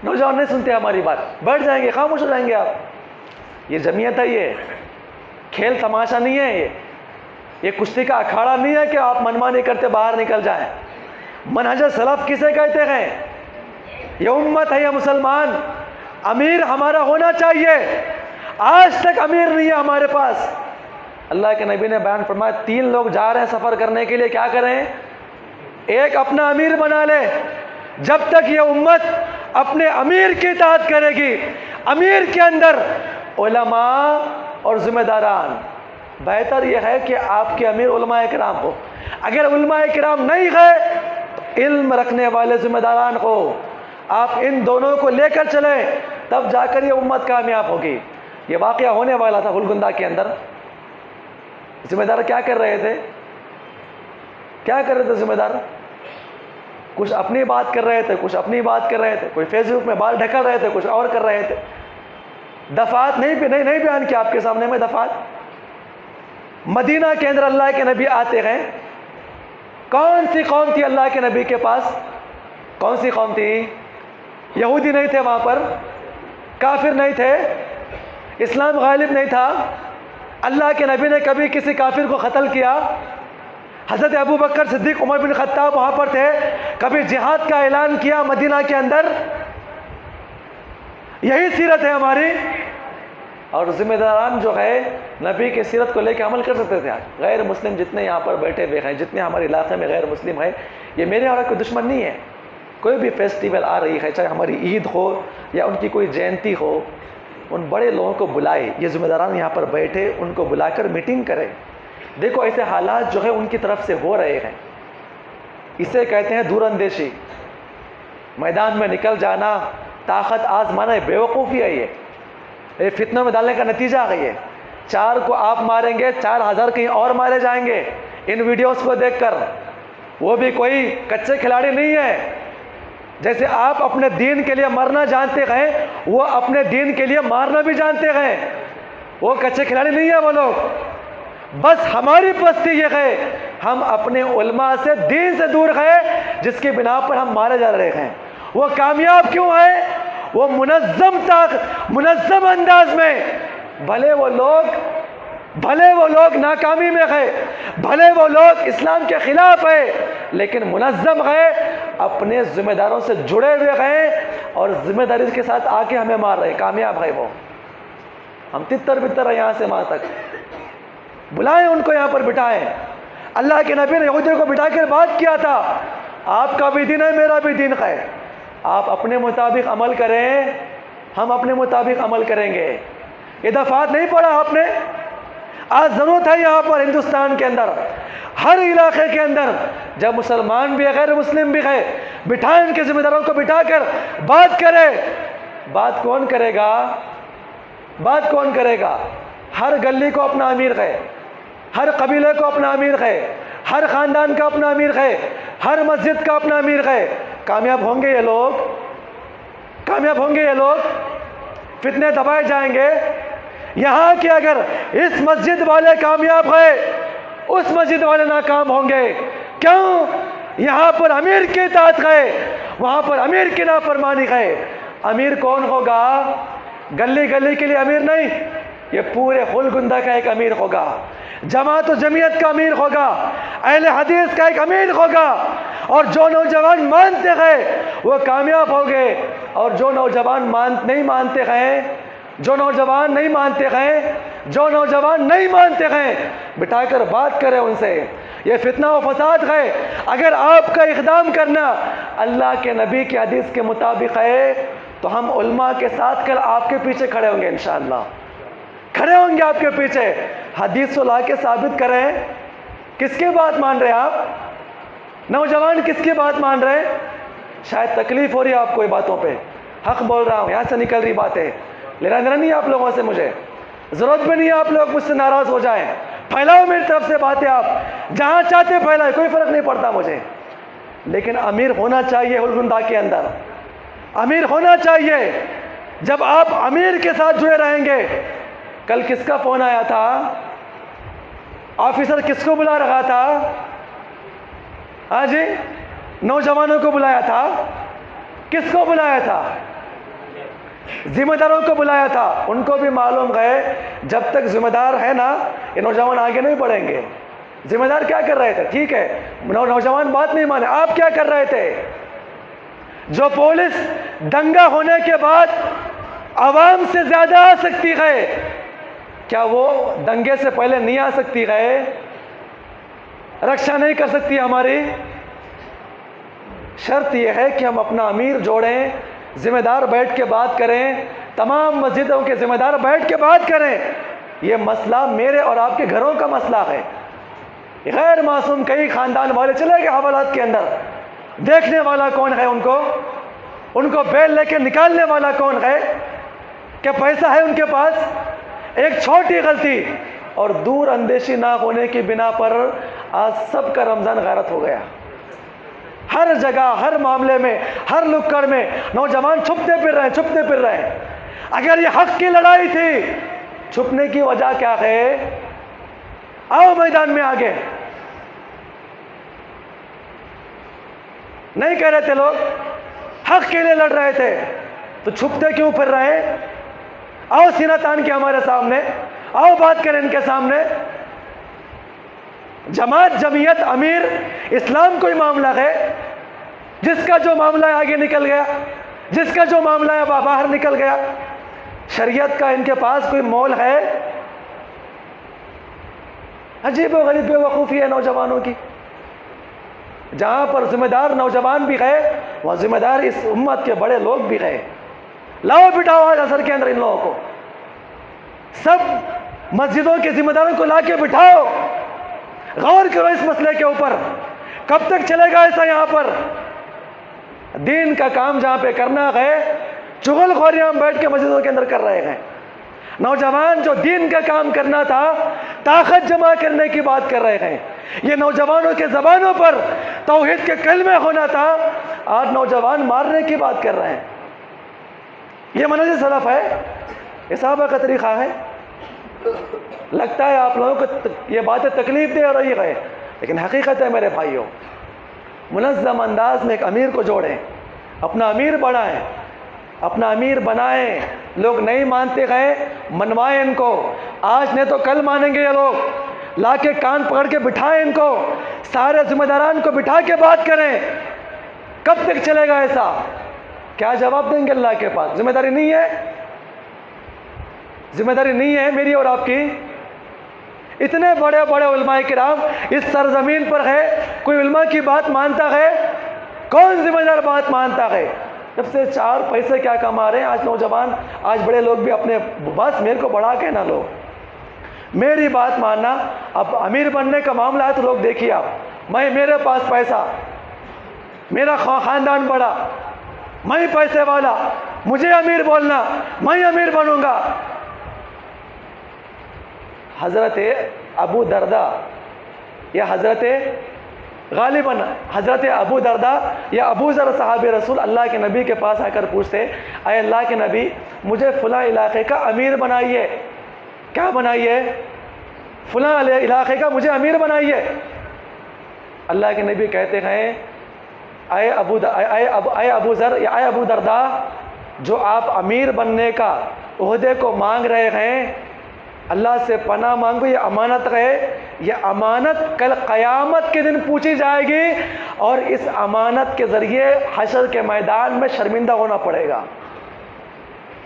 نوجوان نہیں سنتے ہماری بات، بیٹھ جائیں گے، خاموش ہو جائیں گے آپ۔ یہ جمعیت ہے، یہ کھیل تماشا نہیں ہے، یہ کشتی کا اکھاڑا نہیں ہے کہ آپ منمانی کرتے باہر نکل جائیں۔ منہج سلف کسے کہتے ہیں؟ یہ امت ہے، یہ مسلمان۔ امیر ہمارا ہونا چاہیے، آج تک امیر نہیں ہے ہمارے پاس۔ اللہ کے نبی نے بیان فرمایا 3 لوگ جا رہے ہیں سفر کرنے کے لیے، کیا کریں؟ ایک اپنا امیر بنا لے۔ جب تک یہ امت اپنے امیر کی اطاعت کرے گی، امیر کے اندر علماء اور ذمہ داران، بہتر یہ ہے کہ آپ کے امیر علماء کرام ہو۔ اگر علماء کرام نہیں ہے تو علم رکھنے والے ذمہ داران ہو، آپ ان دونوں کو لے کر چلیں، تب جا کر یہ امت کامیاب ہوگی۔ یہ واقعہ ہونے والا تھا گلگندہ کے اندر۔ ذمہ دار کیا کر رہے تھے؟ کیا کر رہے تھے ذمہ دار؟ کچھ اپنی بات کر رہے تھے، کچھ اپنی بات کر رہے تھے، کوئی فیس بک میں بال ڈھکل رہے تھے، کچھ اور کر رہے تھے۔ دفعات نہیں بیان کیا آپ کے سامنے میں دفعات۔ مدینہ کے اندر اللہ کے نبی آتے ہیں، کون سی قوم تھی اللہ کے نبی کے پاس؟ کون سی قوم تھی؟ یہودی نہیں تھے وہاں پر، کافر نہیں تھے، اسلام غالب نہیں تھا۔ اللہ کے نبی نے کبھی کسی کافر کو قتل کیا؟ حضرت ابو بکر صدیق، عمر بن خطاب وہاں پر تھے، کبھی جہاد کا اعلان کیا مدینہ کے اندر؟ یہی سیرت ہے ہماری۔ اور ذمہ داران جو ہے نبی کی سیرت کو لے کے عمل کر سکتے تھے۔ غیر مسلم جتنے یہاں پر بیٹھے ہوئے ہیں، جتنے ہمارے علاقے میں غیر مسلم ہے، یہ میرے اور کوئی دشمن نہیں ہے۔ کوئی بھی فیسٹیول آ رہی ہے، چاہے ہماری عید ہو یا ان کی کوئی جینتی ہو، ان بڑے لوگوں کو بلائے، یہ ذمہ داران یہاں پر بیٹھے، ان کو بلا کر میٹنگ کرے۔ دیکھو ایسے حالات جو ہے ان کی طرف سے ہو رہے ہیں، اسے کہتے ہیں دور اندیشی۔ میدان میں نکل جانا، طاقت آزمانا، بے وقوفی ہے یہ فتنوں میں ڈالنے کا نتیجہ ہے۔ یہ 4 کو آپ ماریں گے، 4000 کہیں اور مارے جائیں گے ان ویڈیوز کو دیکھ کر۔ وہ بھی کوئی کچے کھلاڑی نہیں ہے۔ جیسے آپ اپنے دین کے لیے مرنا جانتے ہیں، وہ اپنے دین کے لیے مارنا بھی جانتے ہیں۔ وہ کچے کھلاڑی نہیں ہے وہ لوگ۔ بس ہماری پستی یہ ہے، ہم اپنے علماء سے، دین سے دور گئے، جس کی بنا پر ہم مارے جا رہے ہیں۔ وہ کامیاب کیوں ہے؟ وہ منظم انداز میں، بھلے وہ لوگ ناکامی میں گئے، بھلے وہ لوگ اسلام کے خلاف ہے، لیکن منظم گئے، اپنے ذمہ داروں سے جڑے ہوئے گئے اور ذمہ داری کے ساتھ آ کے ہمیں مار رہے، کامیاب ہے وہ۔ ہم تتر بتر ہیں یہاں سے وہاں تک۔ بلائیں ان کو، یہاں پر بٹھائیں۔ اللہ کے نبی نے یہودیوں کو بٹھا کر بات کیا تھا، آپ کا بھی دین ہے، میرا بھی دین ہے، آپ اپنے مطابق عمل کریں، ہم اپنے مطابق عمل کریں گے۔ یہ دفعات نہیں پڑھا آپ نے؟ آج ضرورت ہے یہاں پر ہندوستان کے اندر، ہر علاقے کے اندر، جب مسلمان بھی ہے، غیر مسلم بھی ہے، بٹھائیں ان کے ذمہ داروں کو بٹھا کر بات کرے۔ بات کون کرے گا؟ بات کون کرے گا؟ ہر گلی کو اپنا امیر ہے، ہر قبیلے کو اپنا امیر ہے، ہر خاندان کا اپنا امیر ہے، ہر مسجد کا اپنا امیر ہے۔ کامیاب ہوں گے یہ لوگ؟ کامیاب ہوں گے یہ لوگ؟ فتنے دبائے جائیں گے۔ یہاں کہ اگر اس مسجد والے کامیاب ہیں، اس مسجد والے ناکام ہوں گے۔ کیوں؟ یہاں پر امیر کی اطاعت ہے، وہاں پر امیر کی نافرمانی ہے۔ امیر کون ہوگا؟ گلی گلی کے لیے امیر نہیں، یہ پورے گلگندہ کا ایک امیر ہوگا، جماعت و جمعیت کا امیر ہوگا، اہل حدیث کا ایک امیر ہوگا۔ اور جو نوجوان مانتے ہیں وہ کامیاب ہو گئے، اور جو نوجوان نہیں مانتے ہیں، جو نوجوان نہیں مانتے ہیں، بٹھا کر بات کرے ان سے۔ یہ فتنہ و فساد ہے۔ اگر آپ کا اقدام کرنا اللہ کے نبی کی حدیث کے مطابق ہے تو ہم علماء کے ساتھ کر آپ کے پیچھے کھڑے ہوں گے، انشاءاللہ کھڑے ہوں گے آپ کے پیچھے۔ حدیث کو لا کے ثابت کریں۔ کس کی بات مان رہے ہیں آپ؟ نوجوان کس کی بات مان رہے ہیں؟ شاید تکلیف ہو رہی ہے آپ کو یہ باتوں پہ، حق بول رہا ہوں، یہاں سے نکل رہی باتیں، لینا دینا نہیں ہے آپ لوگوں سے، مجھے ضرورت بھی نہیں ہے آپ لوگ مجھ سے ناراض ہو جائیں۔ پھیلاؤ میری طرف سے باتیں، آپ جہاں چاہتے پھیلائیں، کوئی فرق نہیں پڑتا مجھے، لیکن امیر ہونا چاہیے گلگندہ کے اندر، امیر ہونا چاہیے۔ جب آپ امیر کے ساتھ جڑے رہیں گے. کل کس کا فون آیا تھا؟ آفیسر کس کو بلا رہا تھا؟ ہاں جی، نوجوانوں کو بلایا تھا. کس کو بلایا تھا؟ ذمہ داروں کو بلایا تھا. ان کو بھی معلوم ہے جب تک ذمہ دار ہے نا یہ نوجوان آگے نہیں بڑھیں گے. ذمہ دار کیا کر رہے تھے؟ ٹھیک ہے نوجوان بات نہیں مانے، آپ کیا کر رہے تھے؟ جو پولیس دنگا ہونے کے بعد عوام سے زیادہ آ سکتی ہے، کیا وہ دنگے سے پہلے نہیں آ سکتی ہے؟ رکشا نہیں کر سکتی ہماری؟ شرط یہ ہے کہ ہم اپنا امیر جوڑیں، ذمہ دار بیٹھ کے بات کریں، تمام مسجدوں کے ذمہ دار بیٹھ کے بات کریں. یہ مسئلہ میرے اور آپ کے گھروں کا مسئلہ ہے. غیر معصوم کئی خاندان والے چلے گئے حوالات کے اندر، دیکھنے والا کون ہے؟ ان کو بیل لے کے نکالنے والا کون ہے؟ کیا پیسہ ہے ان کے پاس؟ ایک چھوٹی غلطی اور دور اندیشی نہ ہونے کی بنا پر آج سب کا رمضان غارت ہو گیا. ہر جگہ، ہر معاملے میں، ہر لکڑ میں نوجوان چھپتے پھر رہے ہیں. اگر یہ حق کی لڑائی تھی، چھپنے کی وجہ کیا ہے؟ آؤ میدان میں آگے. نہیں کہہ رہے تھے لوگ حق کے لیے لڑ رہے تھے تو چھپتے کیوں پھر رہے؟ آؤ سینہ تان کے ہمارے سامنے، آؤ بات کریں ان کے سامنے. جماعت، جمعیت، امیر، اسلام کوئی معاملہ ہے. جس کا جو معاملہ ہے آگے نکل گیا، جس کا جو معاملہ ہے باہر نکل گیا. شریعت کا ان کے پاس کوئی مول ہے؟ عجیب و غریب بے وقوفی ہے نوجوانوں کی. جہاں پر ذمہ دار نوجوان بھی گئے وہاں ذمہ دار اس امت کے بڑے لوگ بھی گئے. لاؤ بٹھاؤ آج عصر کے اندر ان لوگوں کو، سب مسجدوں کے ذمہ داروں کو لا کے بٹھاؤ. غور کرو اس مسئلے کے اوپر. کب تک چلے گا ایسا؟ یہاں پر دین کا کام جہاں پہ کرنا ہے، چغل خوریاں ہم بیٹھ کے مسجدوں کے اندر کر رہے ہیں. نوجوان جو دین کا کام کرنا تھا، طاقت جمع کرنے کی بات کر رہے ہیں. یہ نوجوانوں کے زبانوں پر توحید کے کلمے ہونا تھا، آج نوجوان مارنے کی بات کر رہے ہیں. یہ منہج سلف ہے؟ یہ صحابہ کا طریقہ ہے؟ لگتا ہے آپ لوگوں کو یہ باتیں تکلیف دے رہی ہے، لیکن حقیقت ہے میرے بھائیوں. منظم انداز میں ایک امیر کو جوڑیں، اپنا امیر بنائیں، اپنا امیر بنائیں. لوگ نہیں مانتے گئے، منوائیں ان کو. آج نہیں تو کل مانیں گے یہ لوگ. لا کے کان پکڑ کے بٹھائیں ان کو، سارے ذمہ داران کو بٹھا کے بات کریں. کب تک چلے گا ایسا؟ کیا جواب دیں گے اللہ کے پاس؟ ذمہ داری نہیں ہے؟ ذمہ داری نہیں ہے میری اور آپ کی؟ اتنے بڑے بڑے علماء کرام اس سرزمین پر ہے، کوئی علماء کی بات مانتا ہے؟ کون ذمہ دار بات مانتا ہے؟ جب سے 4 پیسے کیا کما رہے ہیں آج نوجوان، آج بڑے لوگ بھی اپنے بس میرے کو بڑھا کے نہ لو، میری بات ماننا. اب امیر بننے کا معاملہ ہے تو لوگ دیکھیے آپ، میرے پاس پیسہ، میرا خاندان بڑا، میں پیسے والا، مجھے امیر بولنا، میں امیر بنوں گا. حضرت ابو دردہ یا غالباً حضرت ابو دردہ یا ابو ذر صحابی رسول اللہ کے نبی کے پاس آ کر پوچھتے، اے اللہ کے نبی مجھے فلاں علاقے کا امیر بنائیے. کیا بنائیے؟ فلاں علاقے کا مجھے امیر بنائیے. اللہ کے نبی کہتے ہیں، اے ابو ذر یا اے ابو دردہ، جو آپ امیر بننے کا عہدے کو مانگ رہے ہیں، اللہ سے پناہ مانگو، یہ امانت ہے. یہ امانت کل قیامت کے دن پوچھی جائے گی اور اس امانت کے ذریعے حشر کے میدان میں شرمندہ ہونا پڑے گا.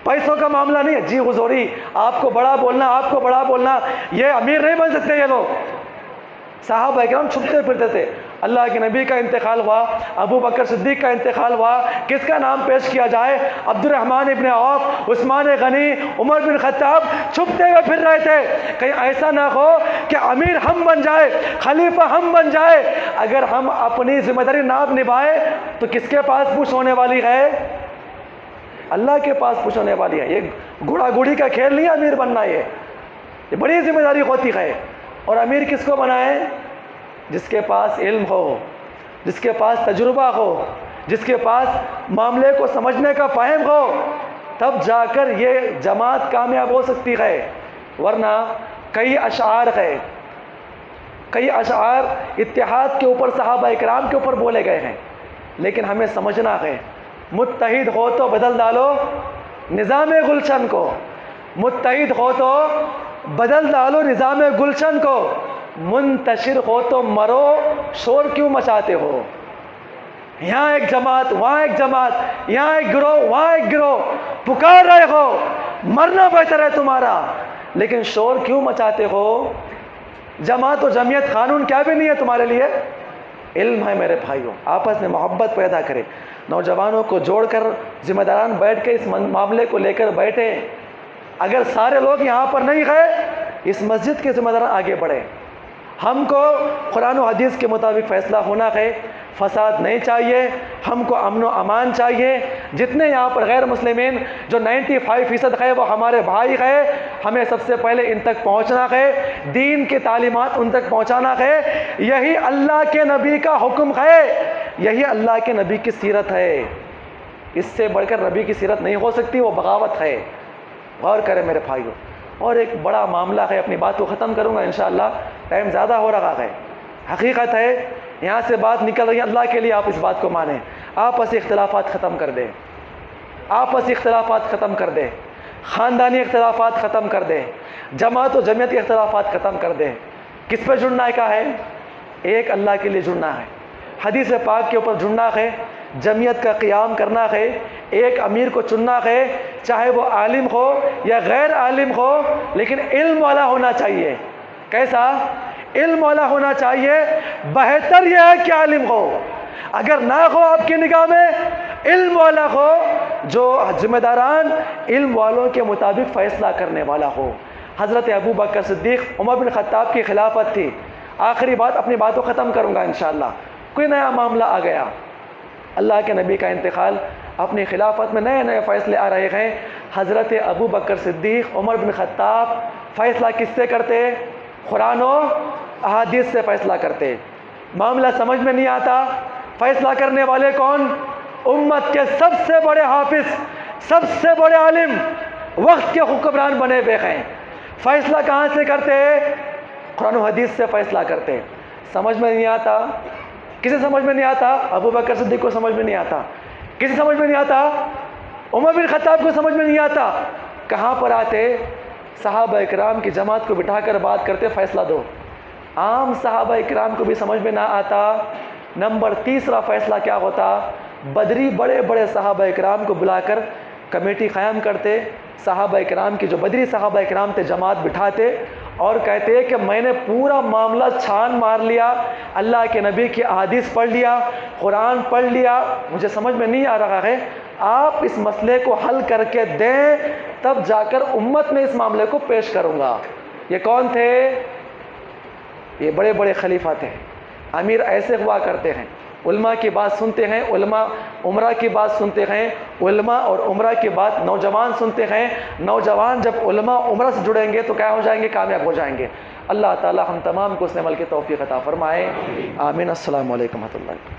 پیسوں کا معاملہ نہیں ہے. جی حضوری آپ کو بڑا بولنا، یہ امیر نہیں بن سکتے یہ لوگ. صحابہ کرام چھپتے پھرتے تھے. اللہ کے نبی کا انتقال ہوا، ابو بکر صدیق کا انتقال ہوا، کس کا نام پیش کیا جائے؟ عبد الرحمن ابن عوف، عثمان غنی، عمر بن خطاب چھپتے ہوئے پھر رہے تھے. کہیں ایسا نہ ہو کہ امیر ہم بن جائے، خلیفہ ہم بن جائے. اگر ہم اپنی ذمہ داری نہ نبھائے تو کس کے پاس پوچھ ہونے والی ہے؟ اللہ کے پاس پوچھ ہونے والی ہے. یہ گھوڑا گھوڑی کا کھیل نہیں ہے امیر بننا. یہ بڑی ذمہ داری ہوتی ہے. اور امیر کس کو بنائے؟ جس کے پاس علم ہو، جس کے پاس تجربہ ہو، جس کے پاس معاملے کو سمجھنے کا فہم ہو. تب جا کر یہ جماعت کامیاب ہو سکتی ہے، ورنہ کئی اشعار اتحاد کے اوپر صحابہ اکرام کے اوپر بولے گئے ہیں، لیکن ہمیں سمجھنا ہے متحد ہو تو بدل ڈالو نظام گلشن کو، متحد ہو تو بدل ڈالو نظام گلشن کو، منتشر ہو تو مرو، شور کیوں مچاتے ہو؟ یہاں ایک جماعت، وہاں ایک جماعت، یہاں ایک گروہ، وہاں ایک گروہ، پکار رہے ہو، مرنا بہتر ہے تمہارا، لیکن شور کیوں مچاتے ہو؟ جماعت و جمعیت قانون کیا بھی نہیں ہے تمہارے لیے؟ علم ہے میرے بھائیوں، آپس میں محبت پیدا کرے، نوجوانوں کو جوڑ کر ذمہ داران بیٹھ کے اس معاملے کو لے کر بیٹھے۔ اگر سارے لوگ یہاں پر نہیں گئے، اس مسجد کے ذمہ داران آگے بڑھے۔ ہم کو قرآن و حدیث کے مطابق فیصلہ ہونا ہے، فساد نہیں چاہیے، ہم کو امن و امان چاہیے۔ جتنے یہاں پر غیر مسلمین جو 95% ہے وہ ہمارے بھائی ہے، ہمیں سب سے پہلے ان تک پہنچنا ہے، دین کی تعلیمات ان تک پہنچانا ہے۔ یہی اللہ کے نبی کا حکم ہے، یہی اللہ کے نبی کی سیرت ہے، اس سے بڑھ کر نبی کی سیرت نہیں ہو سکتی، وہ بغاوت ہے۔ غور کریں میرے بھائیوں۔ اور ایک بڑا معاملہ ہے، اپنی بات کو ختم کروں گا انشاءاللہ، ٹائم زیادہ ہو رہا ہے۔ حقیقت ہے یہاں سے بات نکل رہی ہے، اللہ کے لیے آپ اس بات کو مانیں، آپسی اختلافات ختم کر دیں، آپسی اختلافات ختم کر دیں، خاندانی اختلافات ختم کر دیں، جماعت و جمعیت کے اختلافات ختم کر دیں۔ کس پہ جڑنا کا ہے؟ ایک اللہ کے لیے جڑنا ہے، حدیث پاک کے اوپر جڑنا ہے، جمعیت کا قیام کرنا ہے، ایک امیر کو چننا ہے، چاہے وہ عالم ہو یا غیر عالم ہو، لیکن علم والا ہونا چاہیے۔ کیسا؟ علم والا ہونا چاہیے۔ بہتر یہ ہے کہ عالم ہو، اگر نہ ہو آپ کی نگاہ میں علم والا ہو، جو ذمہ داران علم والوں کے مطابق فیصلہ کرنے والا ہو۔ حضرت ابو بکر صدیق، عمر بن خطاب کی خلافت تھی۔ آخری بات، اپنی باتوں ختم کروں گا انشاءاللہ۔ کوئی نیا معاملہ آ گیا، اللہ کے نبی کا انتقال، اپنی خلافت میں نئے نئے فیصلے آ رہے ہیں۔ حضرت ابو بکر صدیق، عمر بن خطاب فیصلہ کس سے کرتے؟ قرآن و احادیث سے فیصلہ کرتے۔ معاملہ سمجھ میں نہیں آتا، فیصلہ کرنے والے کون؟ امت کے سب سے بڑے حافظ، سب سے بڑے عالم، وقت کے حکمران بنے ہوئے ہیں۔ فیصلہ کہاں سے کرتے؟ قرآن و حدیث سے فیصلہ کرتے۔ سمجھ میں نہیں آتا، کسے سمجھ میں نہیں آتا؟ ابو بکر صدیق کو سمجھ میں نہیں آتا۔ کسے سمجھ میں نہیں آتا؟ عمر بن خطاب کو سمجھ میں نہیں آتا۔ کہاں پر آتے؟ صحابہ اکرام کی جماعت کو بٹھا کر بات کرتے، فیصلہ دو۔ عام صحابہ اکرام کو بھی سمجھ میں نہ آتا۔ نمبر تیسرا فیصلہ کیا ہوتا؟ بدری بڑے بڑے صحابہ اکرام کو بلا کر کمیٹی قائم کرتے، صحابہ اکرام کی جو بدری صحابہ اکرام تھے جماعت بٹھاتے اور کہتے کہ میں نے پورا معاملہ چھان مار لیا، اللہ کے نبی کی احادیث پڑھ لیا، قرآن پڑھ لیا، مجھے سمجھ میں نہیں آ رہا ہے، آپ اس مسئلے کو حل کر کے دیں، تب جا کر امت میں اس معاملے کو پیش کروں گا۔ یہ کون تھے؟ یہ بڑے بڑے خلیفہ تھے۔ امیر ایسے ہوا کرتے ہیں، علماء کی بات سنتے ہیں، علماء عمرہ کی بات سنتے ہیں، علماء اور عمرہ کی بات نوجوان سنتے ہیں، نوجوان جب علماء عمرہ سے جڑیں گے تو کیا ہو جائیں گے؟ کامیاب ہو جائیں گے۔ اللہ تعالی ہم تمام کو اس عمل کی توفیق عطا فرمائے، آمین۔ السلام علیکم ورحمۃ اللہ۔